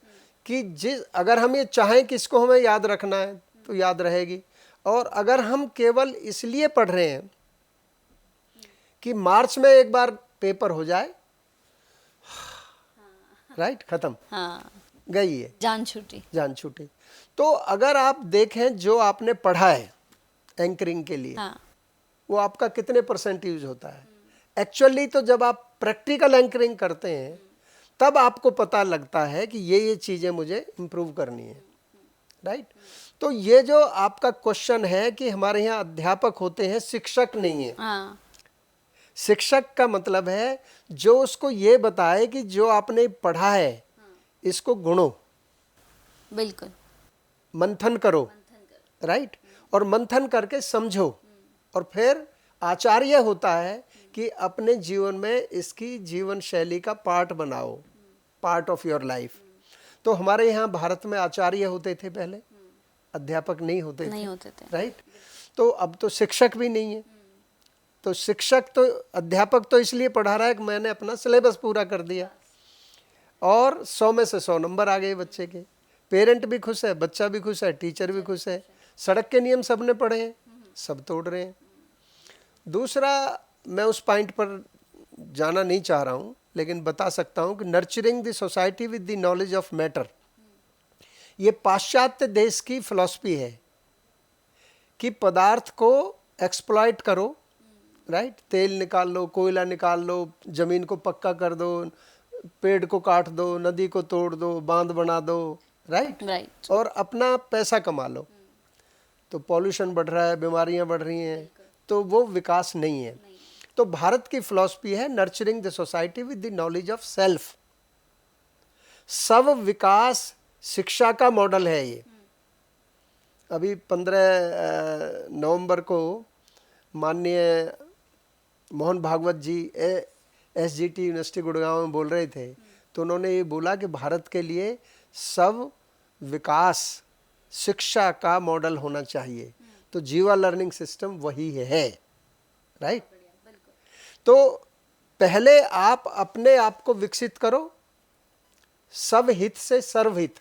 कि अगर हम ये चाहें कि इसको हमें याद रखना है तो याद रहेगी। और अगर हम केवल इसलिए पढ़ रहे हैं कि मार्च में एक बार पेपर हो जाए, राइट, खत्म, गई है जान छूटी। तो अगर आप देखें जो आपने पढ़ा है एंकरिंग के लिए, वो आपका कितने % यूज होता है? एक्चुअली तो जब आप प्रैक्टिकल एंकरिंग करते हैं तब आपको पता लगता है कि ये चीज़ें मुझे इम्प्रूव करनी है, राइट। तो ये जो आपका क्वेश्चन है कि हमारे यहाँ अध्यापक होते हैं, शिक्षक नहीं है। हाँ, शिक्षक का मतलब है जो उसको ये बताए कि जो आपने पढ़ा है इसको गुणो, बिल्कुल। मंथन करो, राइट, और मंथन करके समझो, और फिर आचार्य होता है कि अपने जीवन में इसकी जीवन शैली का पार्ट बनाओ, पार्ट ऑफ योर लाइफ। तो हमारे यहाँ भारत में आचार्य होते थे पहले, अध्यापक नहीं होते नहीं थे, होते थे। राइट। तो अब तो शिक्षक भी नहीं है। तो शिक्षक तो, अध्यापक तो इसलिए पढ़ा रहा है कि मैंने अपना सिलेबस पूरा कर दिया और 100 में से 100 नंबर आ गए बच्चे के। पेरेंट भी खुश है, बच्चा भी खुश है, टीचर भी खुश है। सड़क के नियम सबने पढ़े हैं, सब तोड़ रहे हैं। दूसरा, मैं उस पॉइंट पर जाना नहीं चाह रहा हूँ, लेकिन बता सकता हूँ कि nurturing the society with the knowledge of matter, ये पाश्चात्य देश की फिलॉसफी है कि पदार्थ को एक्सप्लॉइट करो, राइट। तेल निकाल लो, कोयला निकाल लो, जमीन को पक्का कर दो, पेड़ को काट दो, नदी को तोड़ दो, बांध बना दो, राइट, राइट। और अपना पैसा कमा लो। तो पॉल्यूशन बढ़ रहा है, बीमारियां बढ़ रही हैं, तो वो विकास नहीं है। तो भारत की फिलॉसफी है nurturing the society with the knowledge of self. सब विकास शिक्षा का मॉडल है ये। अभी 15 नवंबर को माननीय मोहन भागवत जी SGT यूनिवर्सिटी गुड़गांव में बोल रहे थे, तो उन्होंने ये बोला कि भारत के लिए सब विकास शिक्षा का मॉडल होना चाहिए। तो जीवा लर्निंग सिस्टम वही है, राइट। तो पहले आप अपने आप को विकसित करो, सब हित से सर्वहित,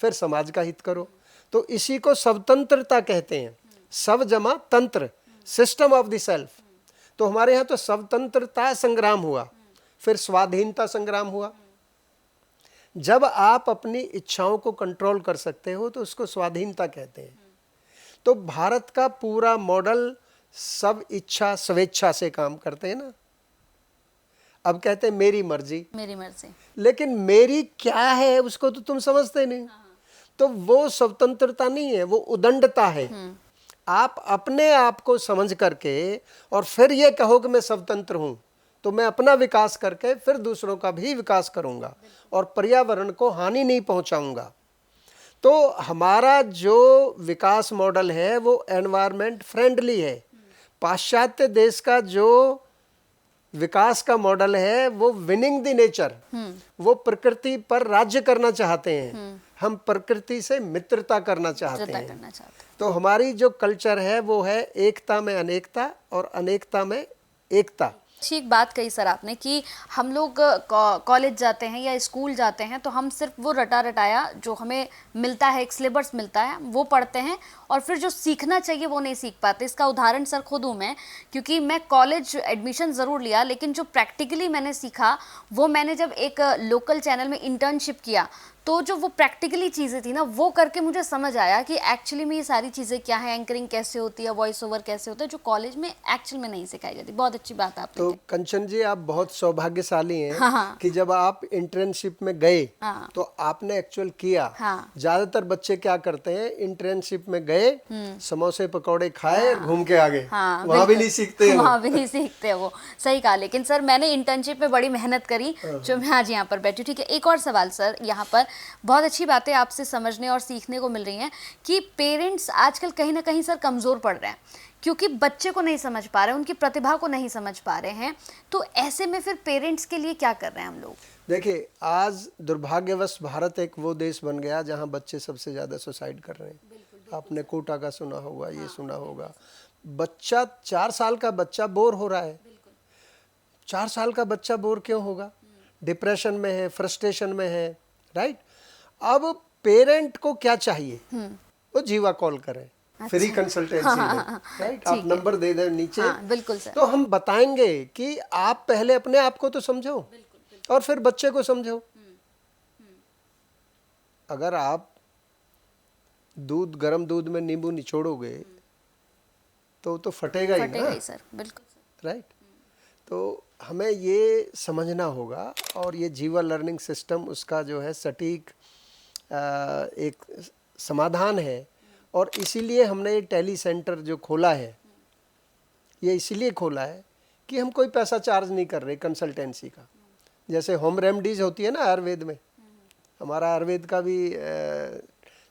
फिर समाज का हित करो। तो इसी को स्वतंत्रता कहते हैं, सब जमा तंत्र, सिस्टम ऑफ द सेल्फ। तो हमारे यहाँ तो स्वतंत्रता संग्राम हुआ, फिर स्वाधीनता संग्राम हुआ। जब आप अपनी इच्छाओं को कंट्रोल कर सकते हो तो उसको स्वाधीनता कहते हैं। तो भारत का पूरा मॉडल सब इच्छा स्वेच्छा से काम करते हैं ना। अब कहते हैं मेरी मर्जी, मेरी मर्जी, लेकिन मेरी क्या है उसको तो तुम समझते नहीं। तो वो स्वतंत्रता नहीं है, वो उदंडता है। आप अपने आप को समझ करके और फिर ये कहो कि मैं स्वतंत्र हूं, तो मैं अपना विकास करके फिर दूसरों का भी विकास करूंगा और पर्यावरण को हानि नहीं पहुंचाऊंगा। तो हमारा जो विकास मॉडल है वो एनवायरनमेंट फ्रेंडली है। पाश्चात्य देश का जो विकास का मॉडल है वो विनिंग द नेचर, वो प्रकृति पर राज्य करना चाहते हैं। हम प्रकृति से मित्रता करना चाहते हैं। तो हमारी जो कल्चर है वो है एकता में अनेकता और अनेकता में एकता। ठीक बात कही सर आपने कि हम लोग कॉलेज जाते हैं या स्कूल जाते हैं तो हम सिर्फ वो रटा रटाया जो हमें मिलता है, एक सिलेबस मिलता है, वो पढ़ते हैं और फिर जो सीखना चाहिए वो नहीं सीख पाते। इसका उदाहरण सर खुद हूँ मैं, क्योंकि मैं कॉलेज एडमिशन ज़रूर लिया लेकिन जो प्रैक्टिकली मैंने सीखा वो मैंने जब एक लोकल चैनल में इंटर्नशिप किया तो जो वो प्रैक्टिकली चीज़ें थी ना वो करके मुझे समझ आया कि एक्चुअली में ये सारी चीज़ें क्या है, एंकरिंग कैसे होती है, वॉइस ओवर कैसे होता है, जो कॉलेज में एक्चुअल में नहीं सिखाई जाती। बहुत अच्छी बात आपने तो कही। कंचन जी आप बहुत सौभाग्यशाली हैं हाँ। कि जब आप इंटर्नशिप में गए हाँ। तो आपने एक्चुअल किया। हाँ। ज्यादातर बच्चे क्या करते हैं, इंटर्नशिप में गए, समोसे पकौड़े खाए, घूम के आ गए, हाँ, वहां भी नहीं सीखते हो। वहाँ भी नहीं सीखते वो, सही कहा। लेकिन सर मैंने इंटर्नशिप में बड़ी मेहनत करी जो मैं आज यहाँ पर बैठी। ठीक है, एक और सवाल सर, यहाँ पर बहुत अच्छी बातें आपसे समझने और सीखने को मिल रही हैं कि पेरेंट्स आजकल कहीं ना कहीं सर कमज़ोर पड़ रहे हैं क्योंकि बच्चे को नहीं समझ पा रहे, उनकी प्रतिभा को नहीं समझ पा रहे हैं। तो ऐसे में फिर पेरेंट्स के लिए क्या कर रहे हैं हम लोग? देखिए, आज दुर्भाग्यवश भारत एक वो देश बन गया जहाँ बच्चे सबसे ज़्यादा सुसाइड कर रहे हैं। आपने कोटा का सुना होगा, ये सुना होगा। बच्चा 4 साल का बच्चा बोर हो रहा है। 4 साल का बच्चा बोर क्यों होगा? डिप्रेशन में है, फ्रस्ट्रेशन में है, राइट। अब पेरेंट को क्या चाहिए? वो जीवा कॉल करें, फ्री कंसल्टेंसी में, राइट। आप नंबर दे दें नीचे। बिल्कुल सर। तो हम बताएंगे कि आप पहले अपने आप को तो समझो और फिर बच्चे को समझो। अगर आप गर्म दूध में नींबू निचोड़ोगे तो फटेगा ही ना, सर। बिल्कुल राइट। तो हमें ये समझना होगा, और ये जीवा लर्निंग सिस्टम उसका जो है सटीक एक समाधान है। और इसीलिए हमने ये टेली सेंटर जो खोला है, ये इसीलिए खोला है कि हम कोई पैसा चार्ज नहीं कर रहे कंसल्टेंसी का। जैसे होम रेमडीज होती है ना आयुर्वेद में, हमारा आयुर्वेद का भी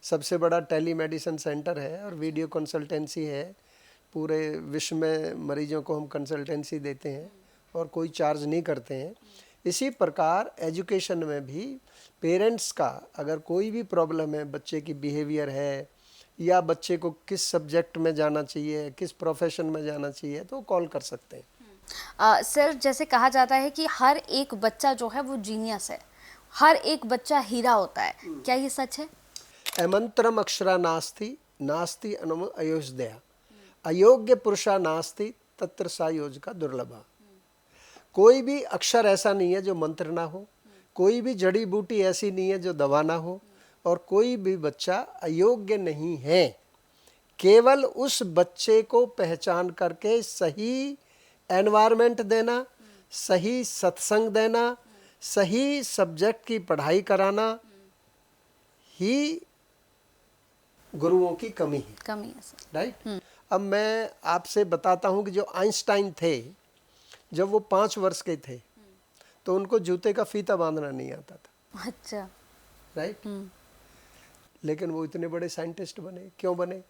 सबसे बड़ा टेली मेडिसिन सेंटर है और वीडियो कंसल्टेंसी है। पूरे विश्व में मरीजों को हम कंसल्टेंसी देते हैं और कोई चार्ज नहीं करते हैं। इसी प्रकार एजुकेशन में भी पेरेंट्स का अगर कोई भी प्रॉब्लम है, बच्चे की बिहेवियर है या बच्चे को किस सब्जेक्ट में जाना चाहिए, किस प्रोफेशन में जाना चाहिए, तो कॉल कर सकते हैं। सर, जैसे कहा जाता है कि हर एक बच्चा जो है वो जीनियस है, हर एक बच्चा हीरा होता है, क्या ये सच है? अमंत्रम अक्षरा नास्ति नास्ति अनुम अयोध्या, अयोग्य पुरुषा नास्ति तत्र सा योजिका दुर्लभा। कोई भी अक्षर ऐसा नहीं है जो मंत्र ना हो, कोई भी जड़ी बूटी ऐसी नहीं है जो दवा ना हो, और कोई भी बच्चा अयोग्य नहीं है। केवल उस बच्चे को पहचान करके सही एनवायरनमेंट देना, सही सत्संग देना, सही सब्जेक्ट की पढ़ाई कराना ही गुरुओं की कमी है सर। राइट। अब मैं आपसे बताता हूं कि जो आइंस्टाइन थे, जब वो 5 वर्ष के थे तो उनको जूते का फीता बांधना नहीं आता था। अच्छा। राइट। लेकिन वो इतने बड़े साइंटिस्ट बने। क्यों बने?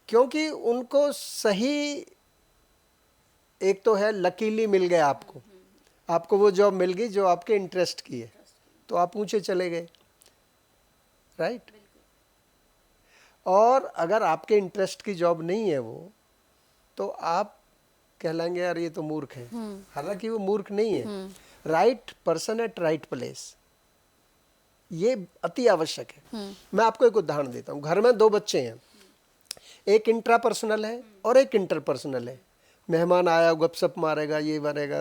क्योंकि उनको सही, एक तो है लकीली मिल गया, आपको वो जॉब मिल गई जो आपके इंटरेस्ट की है, तो आप ऊंचे चले गए। राइट। और अगर आपके इंटरेस्ट की जॉब नहीं है वो, तो आप कहलाएंगे यार ये तो मूर्ख है। हालांकि वो मूर्ख नहीं है। Right person at right place, ये अति आवश्यक है। मैं आपको एक उदाहरण देता हूँ। घर में 2 बच्चे हैं, एक इंट्रापर्सनल है और एक इंटरपर्सनल है। मेहमान आया, गपशप मारेगा, ये मारेगा,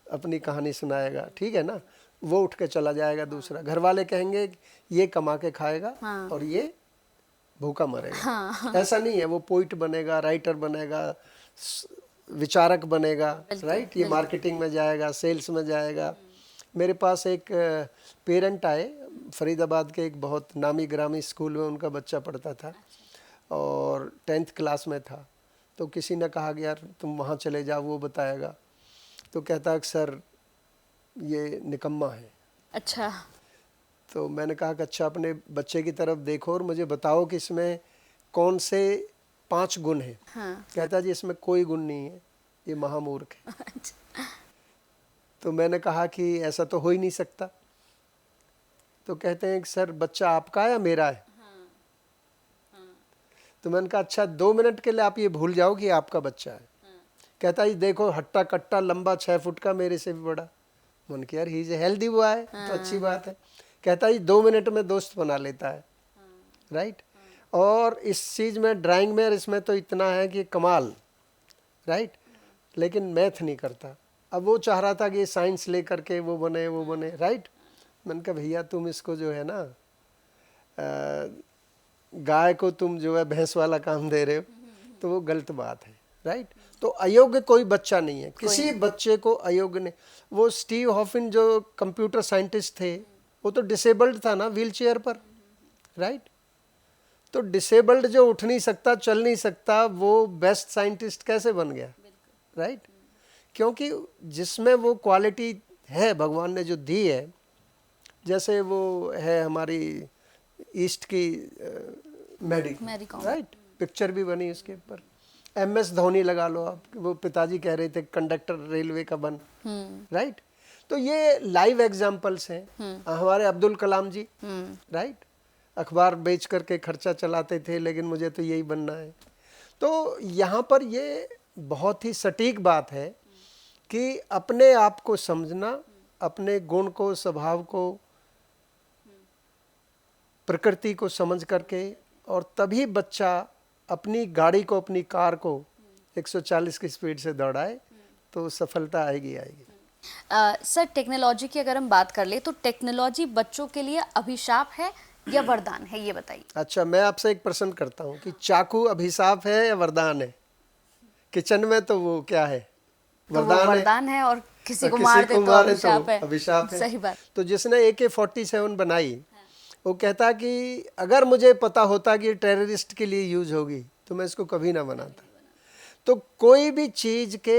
अपनी कहानी सुनाएगा, ठीक है ना, वो उठ के चला जाएगा। दूसरा, घर वाले कहेंगे ये कमा के खाएगा और ये भूखा मरेगा। ऐसा नहीं है, वो पोइट बनेगा, राइटर बनेगा, विचारक बनेगा। राइट। ये मार्केटिंग में जाएगा, सेल्स में जाएगा। मेरे पास एक पेरेंट आए, फरीदाबाद के एक बहुत नामी ग्रामी स्कूल में उनका बच्चा पढ़ता था और 10th क्लास में था। तो किसी ने कहा कि यार तुम वहाँ चले जाओ, वो बताएगा। तो कहता है सर ये निकम्मा है। अच्छा। तो मैंने कहा कि अच्छा, अपने बच्चे की तरफ देखो और मुझे बताओ कि इसमें कौन से 5 गुण हैं। कहता जी इसमें कोई गुण नहीं है, ये महामूर्ख है। तो मैंने कहा कि ऐसा तो हो ही नहीं सकता। तो कहते हैं कि सर बच्चा आपका है या मेरा है? तो मैंने कहा अच्छा 2 मिनट के लिए आप ये भूल जाओ कि आपका बच्चा है। कहता है देखो हट्टा कट्टा लंबा 6 फुट का, मेरे से भी बड़ा। मन किया यार ही इज हेल्दी बॉय है, तो अच्छी बात है। कहता है 2 मिनट में दोस्त बना लेता है। राइट। और इस चीज़ में, ड्राइंग में, इसमें तो इतना है कि कमाल। राइट। लेकिन मैथ नहीं करता। अब वो चाह रहा था कि साइंस लेकर के वो बने। राइट। मैंने कहा भैया तुम इसको जो है ना, गाय को तुम जो है भैंस वाला काम दे रहे हो, तो वो गलत बात है। राइट। तो अयोग्य कोई बच्चा नहीं है, किसी बच्चे को अयोग्य नहीं। वो स्टीव हॉफिन जो कंप्यूटर साइंटिस्ट थे, वो तो डिसेबल्ड था ना, व्हील चेयर पर। राइट। तो डिसेबल्ड जो उठ नहीं सकता, चल नहीं सकता, वो बेस्ट साइंटिस्ट कैसे बन गया? राइट। क्योंकि जिसमें वो क्वालिटी है भगवान ने जो दी है, जैसे वो है हमारी ईस्ट की मैरी कॉम। राइट। पिक्चर भी बनी उसके ऊपर। MS धोनी लगा लो आप, वो पिताजी कह रहे थे कंडक्टर रेलवे का बन। राइट। तो ये लाइव एग्जाम्पल्स हैं। हमारे अब्दुल कलाम जी, राइट, अखबार बेच करके खर्चा चलाते थे, लेकिन मुझे तो यही बनना है। तो यहाँ पर ये बहुत ही सटीक बात है कि अपने आप को समझना, अपने गुण को, स्वभाव को, प्रकृति को समझ करके, और तभी बच्चा अपनी गाड़ी को, अपनी कार को 140 की स्पीड से दौड़ाए, तो सफलता आएगी। सर, टेक्नोलॉजी की अगर हम बात कर ले, तो टेक्नोलॉजी बच्चों के लिए अभिशाप है या वरदान है, ये बताइए। अच्छा, मैं आपसे एक प्रश्न करता हूँ कि चाकू अभिशाप है या वरदान है? किचन में तो वो क्या है, तो वो वरदान है, वरदान है, और किसी को और मार दे तो मारे अभिशाप है। अभिशाप है। सही बात। तो जिसने AK-47 बनाई, वो कहता कि अगर मुझे पता होता कि ये टेररिस्ट के लिए यूज होगी तो मैं इसको कभी ना बनाता। तो कोई भी चीज के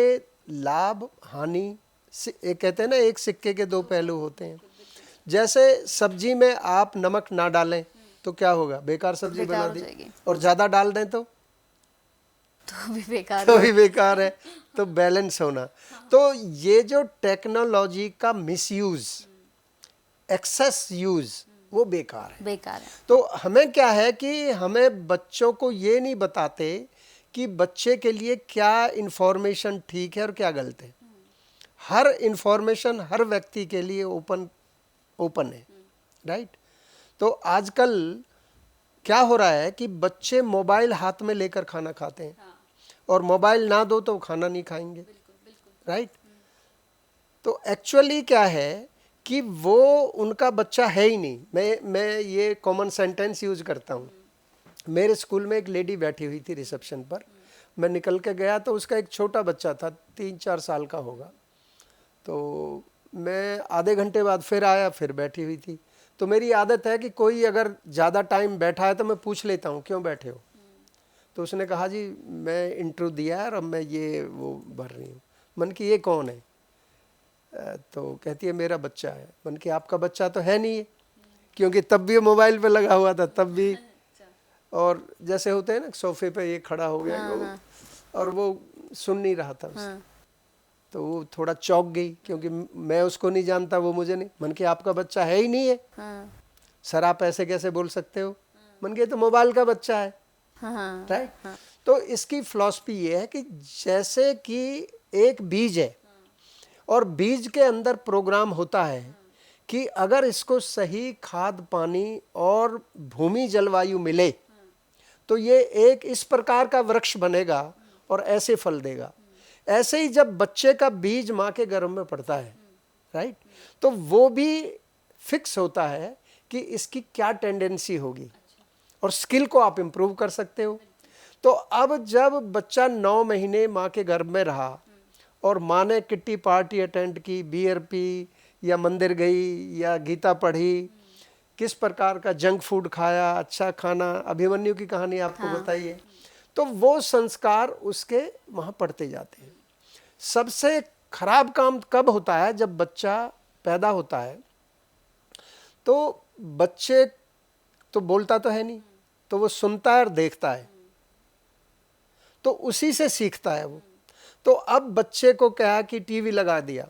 लाभ हानि, एक कहते हैं ना, एक सिक्के के दो पहलू होते हैं। जैसे सब्जी में आप नमक ना डालें तो क्या होगा, बेकार सब्जी बेकार बना हो दी, जाएगी। और ज्यादा डाल दें तो भी बेकार तो है। भी बेकार है। तो बैलेंस होना। तो ये जो टेक्नोलॉजी का मिसयूज, एक्सेस यूज, वो बेकार है। बेकार है। तो हमें क्या है कि हमें बच्चों को ये नहीं बताते कि बच्चे के लिए क्या इंफॉर्मेशन ठीक है और क्या गलत है। हर इंफॉर्मेशन हर व्यक्ति के लिए ओपन है, राइट। तो आजकल क्या हो रहा है कि बच्चे मोबाइल हाथ में लेकर खाना खाते हैं, और मोबाइल ना दो तो खाना नहीं खाएंगे, राइट। तो एक्चुअली क्या है कि वो उनका बच्चा है ही नहीं। मैं ये कॉमन सेंटेंस यूज करता हूँ। मेरे स्कूल में एक लेडी बैठी हुई थी रिसेप्शन पर, मैं निकल के गया तो उसका एक छोटा बच्चा था, 3-4 साल का होगा। तो मैं आधे घंटे बाद फिर आया, फिर बैठी हुई थी। तो मेरी आदत है कि कोई अगर ज़्यादा टाइम बैठा है तो मैं पूछ लेता हूँ क्यों बैठे हो। तो उसने कहा जी मैं इंटरव्यू दिया है और अब मैं ये वो भर रही हूँ। मन की ये कौन है? तो कहती है मेरा बच्चा है। मन की आपका बच्चा तो है नहीं है, क्योंकि तब भी मोबाइल पे लगा हुआ था, तब भी। और जैसे होते हैं ना, सोफे पे ये खड़ा हो गया और वो सुन नहीं रहा था उसे। तो वो थोड़ा चौंक गई, क्योंकि मैं उसको नहीं जानता, वो मुझे नहीं। मन के आपका बच्चा है ही नहीं है, सर आप ऐसे कैसे बोल सकते हो? मन के तो मोबाइल का बच्चा है, राइट। तो इसकी फिलॉसफी ये है कि जैसे कि एक बीज है और बीज के अंदर प्रोग्राम होता है कि अगर इसको सही खाद पानी और भूमि जलवायु मिले तो ये एक इस प्रकार का वृक्ष बनेगा और ऐसे फल देगा। ऐसे ही जब बच्चे का बीज माँ के गर्भ में पड़ता है, राइट, तो वो भी फिक्स होता है कि इसकी क्या टेंडेंसी होगी, और स्किल को आप इम्प्रूव कर सकते हो। तो अब जब बच्चा 9 महीने माँ के गर्भ में रहा और माँ ने किट्टी पार्टी अटेंड की, बियर पी, या मंदिर गई, या गीता पढ़ी, किस प्रकार का जंक फूड खाया, अच्छा खाना, अभिमन्यु की कहानी आपको बताइए, तो वो संस्कार उसके वहाँ पड़ते जाते हैं। सबसे खराब काम कब होता है? जब बच्चा पैदा होता है तो बच्चे तो बोलता तो है नहीं, तो वो सुनता है और देखता है, तो उसी से सीखता है वो। तो अब बच्चे को क्या कि टीवी लगा दिया,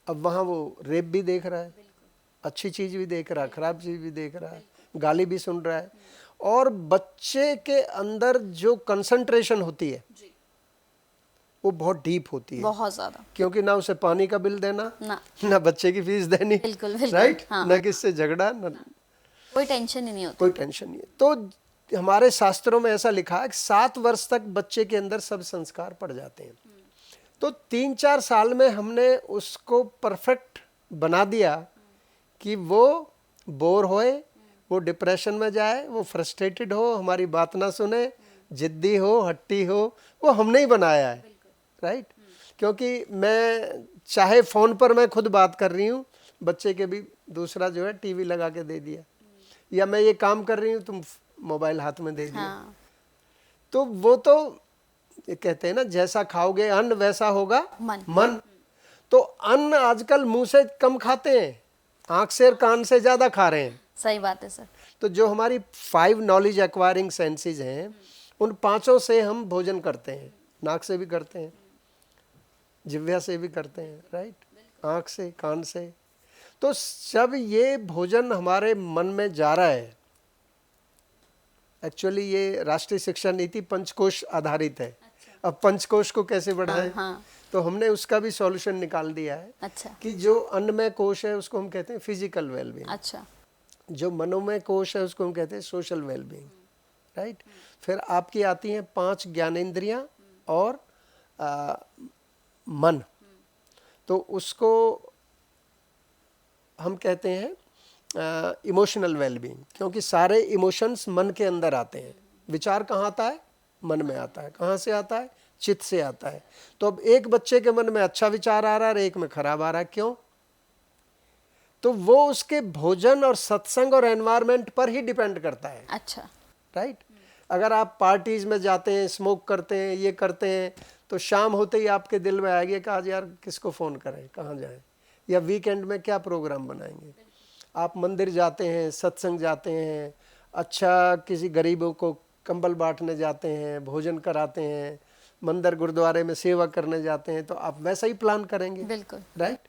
अब वहाँ वो रेप भी देख रहा है, अच्छी चीज़ भी देख रहा है, खराब चीज़ भी देख रहा है, गाली भी सुन रहा है, और बच्चे के अंदर जो कंसंट्रेशन होती है वो बहुत डीप होती है, बहुत ज्यादा, क्योंकि ना उसे पानी का बिल देना, ना बच्चे की फीस देनी, बिल्कुल बिल्कुल, राइट, ना किससे झगड़ा, ना कोई टेंशन ही नहीं होती, कोई टेंशन नहीं है। तो हमारे शास्त्रों में ऐसा लिखा है कि 7 वर्ष तक बच्चे के अंदर सब संस्कार पड़ जाते हैं। तो 3-4 साल में हमने उसको परफेक्ट बना दिया कि वो बोर होए, वो डिप्रेशन में जाए, वो फ्रस्ट्रेटेड हो, हमारी बात ना सुने, जिद्दी हो, हट्टी हो, वो हमने ही बनाया है, राइट। क्योंकि मैं चाहे फ़ोन पर मैं खुद बात कर रही हूँ, बच्चे के भी दूसरा जो है टीवी लगा के दे दिया, या मैं ये काम कर रही हूँ तुम मोबाइल हाथ में दे दिया। तो वो तो ये कहते हैं ना, जैसा खाओगे अन्न वैसा होगा मन। तो अन्न आजकल मुंह से कम खाते हैं, आंख से और कान से ज्यादा खा रहे हैं। सही बात है सर। तो जो हमारी 5 नॉलेज एक्वायरिंग सेंसेस हैं, उन 5 से हम भोजन करते हैं। नाक से भी करते हैं, जिह्वा से भी करते हैं, राइट, आंख से, कान से। तो जब ये भोजन हमारे मन में जा रहा है, एक्चुअली ये राष्ट्रीय शिक्षा नीति पंचकोश आधारित है। अब पंचकोश को कैसे बढ़ाएं? तो हमने उसका भी सॉल्यूशन निकाल दिया है। कि जो अन्नमय कोश है उसको हम कहते हैं फिजिकल वेलबींग, जो मनोमय कोश है उसको हम कहते हैं सोशल वेलबींग, राइट। फिर आपकी आती हैं 5 ज्ञानेंद्रियां और मन, तो उसको हम कहते हैं इमोशनल वेलबींग, क्योंकि सारे इमोशंस मन के अंदर आते हैं। विचार कहाँ आता है? मन में आता है। कहाँ से आता है? चित्त से आता है। तो अब एक बच्चे के मन में अच्छा विचार आ रहा है और एक में खराब आ रहा है, क्यों? तो वो उसके भोजन और सत्संग और एनवायरनमेंट पर ही डिपेंड करता है। अच्छा। राइट। अगर आप पार्टीज में जाते हैं, स्मोक करते हैं, ये करते हैं, तो शाम होते ही आपके दिल में आएगी कि आज यार किसको फ़ोन करें, कहाँ जाएं, या वीकेंड में क्या प्रोग्राम बनाएंगे। आप मंदिर जाते हैं, सत्संग जाते हैं, अच्छा किसी गरीबों को कंबल बांटने जाते हैं, भोजन कराते हैं, मंदिर गुरुद्वारे में सेवा करने जाते हैं, तो आप वैसा ही प्लान करेंगे। बिल्कुल। राइट।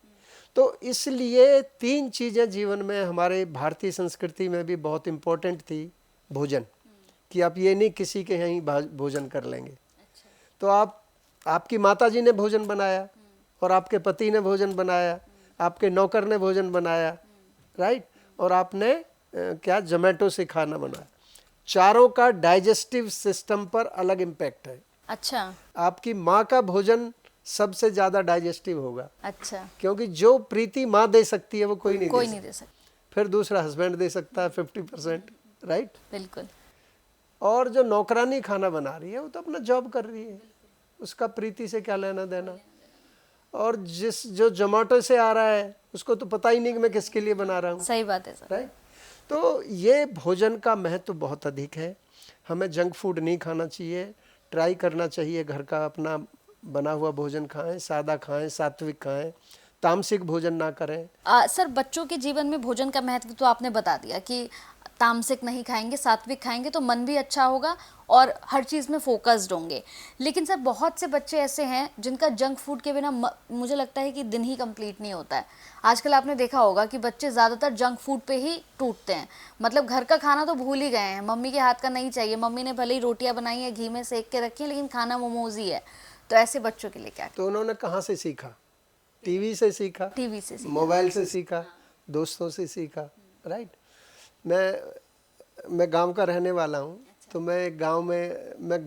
तो इसलिए 3 चीज़ें जीवन में हमारे भारतीय संस्कृति में भी बहुत इम्पोर्टेंट थी। भोजन, कि आप ये नहीं किसी के यहीं भोजन कर लेंगे। तो आपकी माता जी ने भोजन बनाया और आपके पति ने भोजन बनाया, आपके नौकर ने भोजन बनाया, राइट, और आपने क्या जोमेटो से खाना बनाया। चारों का डाइजेस्टिव सिस्टम पर अलग इम्पैक्ट है। अच्छा। आपकी माँ का भोजन सबसे ज़्यादा डाइजेस्टिव होगा। अच्छा। क्योंकि जो प्रीति माँ दे सकती है वो कोई नहीं दे सकता। फिर दूसरा हस्बैंड दे सकता है 50%, राइट। बिल्कुल। और जो नौकरानी खाना बना रही है वो तो अपना जॉब कर रही है, उसका प्रीति से क्या लेना देना। और जो जोमेटो से आ रहा है उसको तो पता ही नहीं कि मैं किसके लिए बना रहा हूँ। सही बात है सर। राइट। तो ये भोजन का महत्व बहुत अधिक है। हमें जंक फूड नहीं खाना चाहिए, ट्राई करना चाहिए घर का अपना बना हुआ भोजन खाएं, सादा खाएं, सात्विक खाएं, तामसिक भोजन ना करें। सर, बच्चों के जीवन में भोजन का महत्व तो आपने बता दिया कि तामसिक नहीं खाएंगे, सात्विक खाएंगे तो मन भी अच्छा होगा और हर चीज़ में फोकस्ड होंगे। लेकिन सर, बहुत से बच्चे ऐसे हैं जिनका जंक फूड के बिना मुझे लगता है कि दिन ही कंप्लीट नहीं होता है। आजकल आपने देखा होगा कि बच्चे ज़्यादातर जंक फूड पे ही टूटते हैं। मतलब घर का खाना तो भूल ही गए हैं, मम्मी के हाथ का नहीं चाहिए। मम्मी ने भले ही रोटियाँ बनाई हैं, घी में सेक के रखी हैं, लेकिन खाना मोमोज ही है। तो ऐसे बच्चों के लिए क्या? तो उन्होंने कहाँ से सीखा? टीवी से सीखा, टीवी से सीखा, मोबाइल से सीखा, दोस्तों से सीखा। राइट। मैं गांव का रहने वाला हूँ। तो मैं गांव में मैं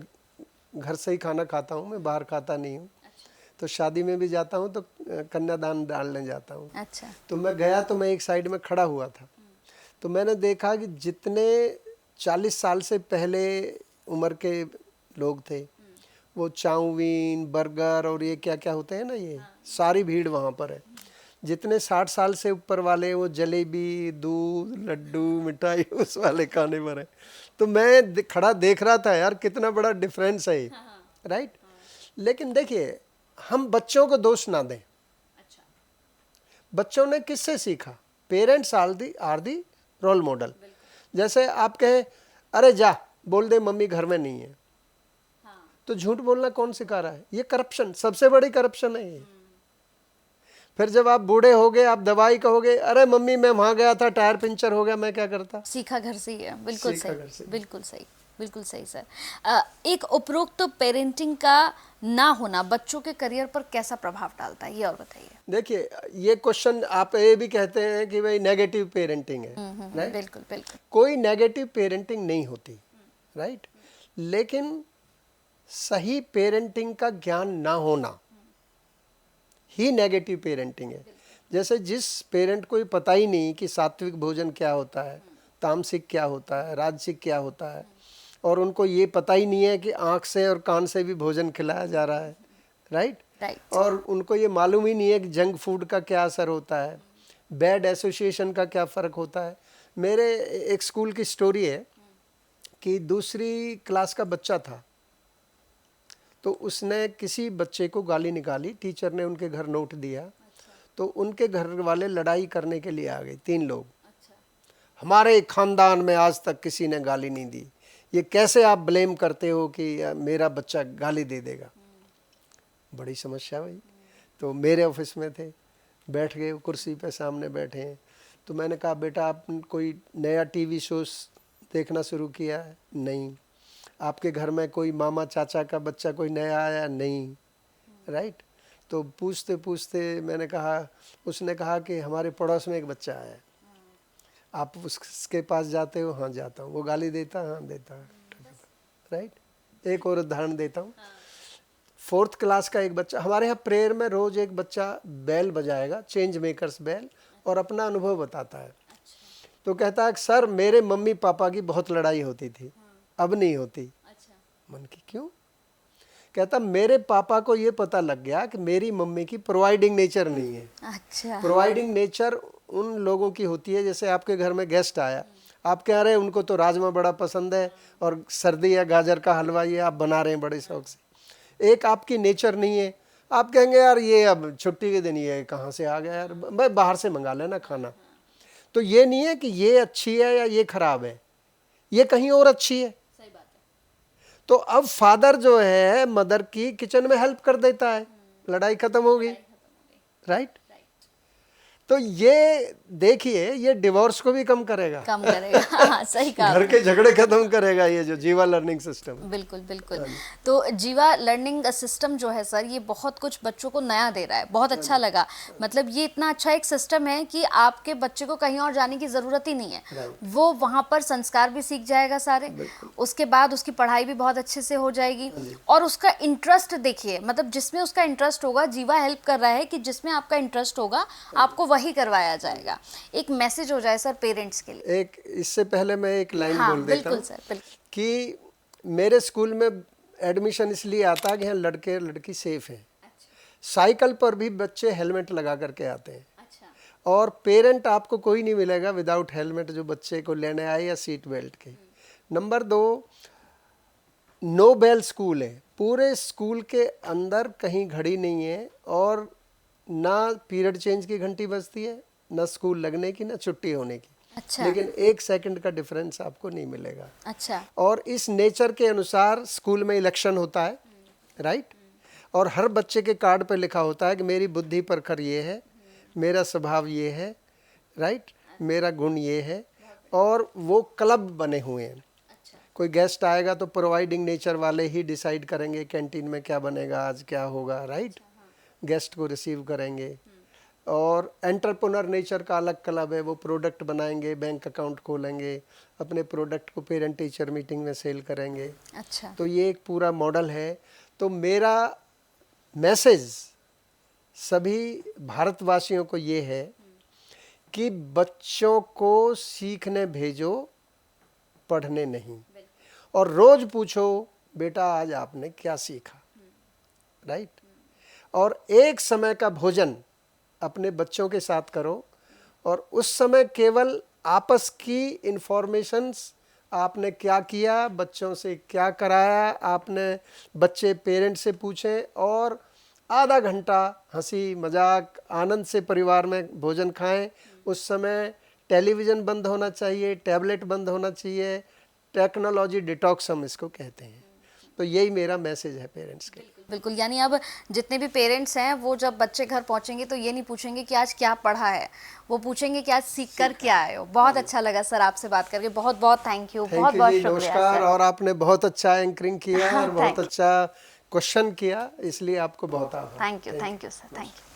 घर से ही खाना खाता हूँ, मैं बाहर खाता नहीं हूँ। तो शादी में भी जाता हूँ तो कन्यादान डालने जाता हूँ। अच्छा। तो मैं गया तो मैं एक साइड में खड़ा हुआ था। तो मैंने देखा कि जितने 40 साल से पहले उम्र के लोग थे, वो चाउमीन, बर्गर और ये क्या क्या होते हैं ना, ये सारी भीड़ वहाँ पर है। जितने 60 साल से ऊपर वाले, वो जलेबी, दूध, लड्डू, मिठाई उस वाले खाने पर है। तो मैं खड़ा देख रहा था, यार कितना बड़ा डिफरेंस है, राइट। लेकिन देखिए, हम बच्चों को दोष ना दें। बच्चों ने किससे सीखा? Parents are the role model. जैसे आप कहें, अरे जा बोल दे मम्मी घर में नहीं है, तो झूठ बोलना कौन सिखा रहा है? ये करप्शन, सबसे बड़ी करप्शन है ये। फिर जब आप बूढ़े हो गए, आप दवाई कहोगे, अरे मम्मी मैं वहां गया था, टायर पंचर हो गया, मैं क्या करता? सीखा घर से ही है। बिल्कुल सीखा घर से। सही, बिल्कुल सही, बिल्कुल सही सर। एक उपरोक्त पेरेंटिंग का ना होना बच्चों के करियर पर कैसा प्रभाव डालता है, ये और बताइए। देखिए, ये क्वेश्चन आप ये भी कहते हैं कि भाई नेगेटिव पेरेंटिंग है, राइट। बिल्कुल बिल्कुल। कोई नेगेटिव पेरेंटिंग नहीं होती, राइट। लेकिन सही पेरेंटिंग का ज्ञान ना होना ही नेगेटिव पेरेंटिंग है। जैसे जिस पेरेंट को पता ही नहीं कि सात्विक भोजन क्या होता है, तामसिक क्या होता है, राजसिक क्या होता है, और उनको ये पता ही नहीं है कि आँख से और कान से भी भोजन खिलाया जा रहा है, राइट। और उनको ये मालूम ही नहीं है कि जंक फूड का क्या असर होता है, बैड एसोसिएशन का क्या फ़र्क होता है। मेरे एक स्कूल की स्टोरी है कि दूसरी क्लास का बच्चा था, तो उसने किसी बच्चे को गाली निकाली। टीचर ने उनके घर नोट दिया। तो उनके घर वाले लड़ाई करने के लिए आ गए, 3 लोग। हमारे खानदान में आज तक किसी ने गाली नहीं दी, ये कैसे आप ब्लेम करते हो कि मेरा बच्चा गाली दे देगा? बड़ी समस्या भाई। तो मेरे ऑफिस में थे, बैठ गए कुर्सी पे, सामने बैठे हैं। तो मैंने कहा, बेटा आप कोई नया टीवी शो देखना शुरू किया है? नहीं। आपके घर में कोई मामा चाचा का बच्चा कोई नया आया? नहीं, राइट। तो पूछते पूछते मैंने कहा, उसने कहा कि हमारे पड़ोस में एक बच्चा आया, आप उसके पास जाते हो? हाँ जाता हूँ। वो गाली देता? हाँ देता है, राइट। एक और उदाहरण देता हूँ। 4th क्लास का एक बच्चा, हमारे यहाँ प्रेयर में रोज एक बच्चा बेल बजाएगा, चेंज मेकर्स बेल, और अपना अनुभव बताता है। तो कहता है, सर मेरे मम्मी पापा की बहुत लड़ाई होती थी, अब नहीं होती। मन की क्यों? कहता मेरे पापा को ये पता लग गया कि मेरी मम्मी की प्रोवाइडिंग नेचर नहीं है। अच्छा। प्रोवाइडिंग नेचर उन लोगों की होती है, जैसे आपके घर में गेस्ट आया, आप कह रहे हैं उनको तो राजमा बड़ा पसंद है और सर्दी या गाजर का हलवा ये आप बना रहे हैं बड़े शौक से। एक आपकी नेचर नहीं है, आप कहेंगे यार ये अब छुट्टी के दिन ये कहाँ से आ गया यार, भाई बाहर से मंगा लेना खाना। तो ये नहीं है कि ये अच्छी है या ये खराब है, ये कहीं और अच्छी है। तो अब फादर जो है मदर की किचन में हेल्प कर देता है, लड़ाई खत्म हो गई, राइट। तो ये देखिए, ये डिवोर्स को भी कम करेगा, कम करेगा। हाँ, सही कहा। घर के झगड़े खत्म करेगा ये जो जीवा लर्निंग सिस्टम। बिल्कुल बिल्कुल। तो जीवा लर्निंग सिस्टम जो है सर, ये बहुत कुछ बच्चों को नया दे रहा है, बहुत अच्छा लगा। मतलब ये इतना अच्छा एक सिस्टम है कि आपके बच्चे को कहीं और जाने की ज़रूरत ही नहीं है, वो वहाँ पर संस्कार भी सीख जाएगा सारे, उसके बाद उसकी पढ़ाई भी बहुत अच्छे से हो जाएगी और उसका इंटरेस्ट देखिए, मतलब जिसमें उसका इंटरेस्ट होगा, जीवा हेल्प कर रहा है कि जिसमें आपका इंटरेस्ट होगा आपको वही करवाया जाएगा। एक मैसेज हो जाए सर पेरेंट्स के लिए। एक इससे पहले मैं एक लाइन बोल देता बिल्कुल हूँ सर, बिल्कुल। कि मेरे स्कूल में एडमिशन इसलिए आता है कि यहाँ लड़के लड़की सेफ हैं। साइकिल पर भी बच्चे हेलमेट लगा करके आते हैं, और पेरेंट आपको कोई नहीं मिलेगा विदाउट हेलमेट जो बच्चे को लेने आए या सीट बेल्ट के। नंबर 2, नो बेल स्कूल है, पूरे स्कूल के अंदर कहीं घड़ी नहीं है, और ना पीरियड चेंज की घंटी बजती है, ना स्कूल लगने की, ना छुट्टी होने की। अच्छा। लेकिन 1 सेकंड का डिफरेंस आपको नहीं मिलेगा। अच्छा। और इस नेचर के अनुसार स्कूल में इलेक्शन होता है, राइट। और हर बच्चे के कार्ड पे लिखा होता है कि मेरी बुद्धि परखर ये है, मेरा स्वभाव ये है, राइट, मेरा गुण ये है। और वो क्लब बने हुए हैं। कोई गेस्ट आएगा तो प्रोवाइडिंग नेचर वाले ही डिसाइड करेंगे कैंटीन में क्या बनेगा, आज क्या होगा, राइट। गेस्ट को रिसीव करेंगे। और एंटरप्रेन्योर नेचर का अलग क्लब है, वो प्रोडक्ट बनाएंगे, बैंक अकाउंट खोलेंगे, अपने प्रोडक्ट को पेरेंट टीचर मीटिंग में सेल करेंगे। अच्छा। तो ये एक पूरा मॉडल है। तो मेरा मैसेज सभी भारतवासियों को ये है कि बच्चों को सीखने भेजो, पढ़ने नहीं। और रोज पूछो बेटा आज आपने क्या सीखा, राइट। और एक समय का भोजन अपने बच्चों के साथ करो, और उस समय केवल आपस की इंफॉर्मेशंस, आपने क्या किया, बच्चों से क्या कराया आपने, बच्चे पेरेंट से पूछें, और आधा घंटा हंसी मजाक आनंद से परिवार में भोजन खाएं। उस समय टेलीविज़न बंद होना चाहिए, टैबलेट बंद होना चाहिए, टेक्नोलॉजी डिटॉक्स हम इसको कहते हैं। तो यही मेरा मैसेज है पेरेंट्स के। बिल्कुल, यानी अब जितने भी पेरेंट्स हैं वो जब बच्चे घर पहुंचेंगे तो ये नहीं पूछेंगे कि आज क्या पढ़ा है, वो पूछेंगे कि आज सीख कर क्या आए हो। बहुत अच्छा लगा सर आपसे बात करके, बहुत बहुत थैंक यू, बहुत बहुत शुक्रिया नमस्कार। सर। और आपने बहुत अच्छा एंकरिंग किया और बहुत अच्छा क्वेश्चन किया, इसलिए आपको बहुत आभार। Thank you sir, thank you.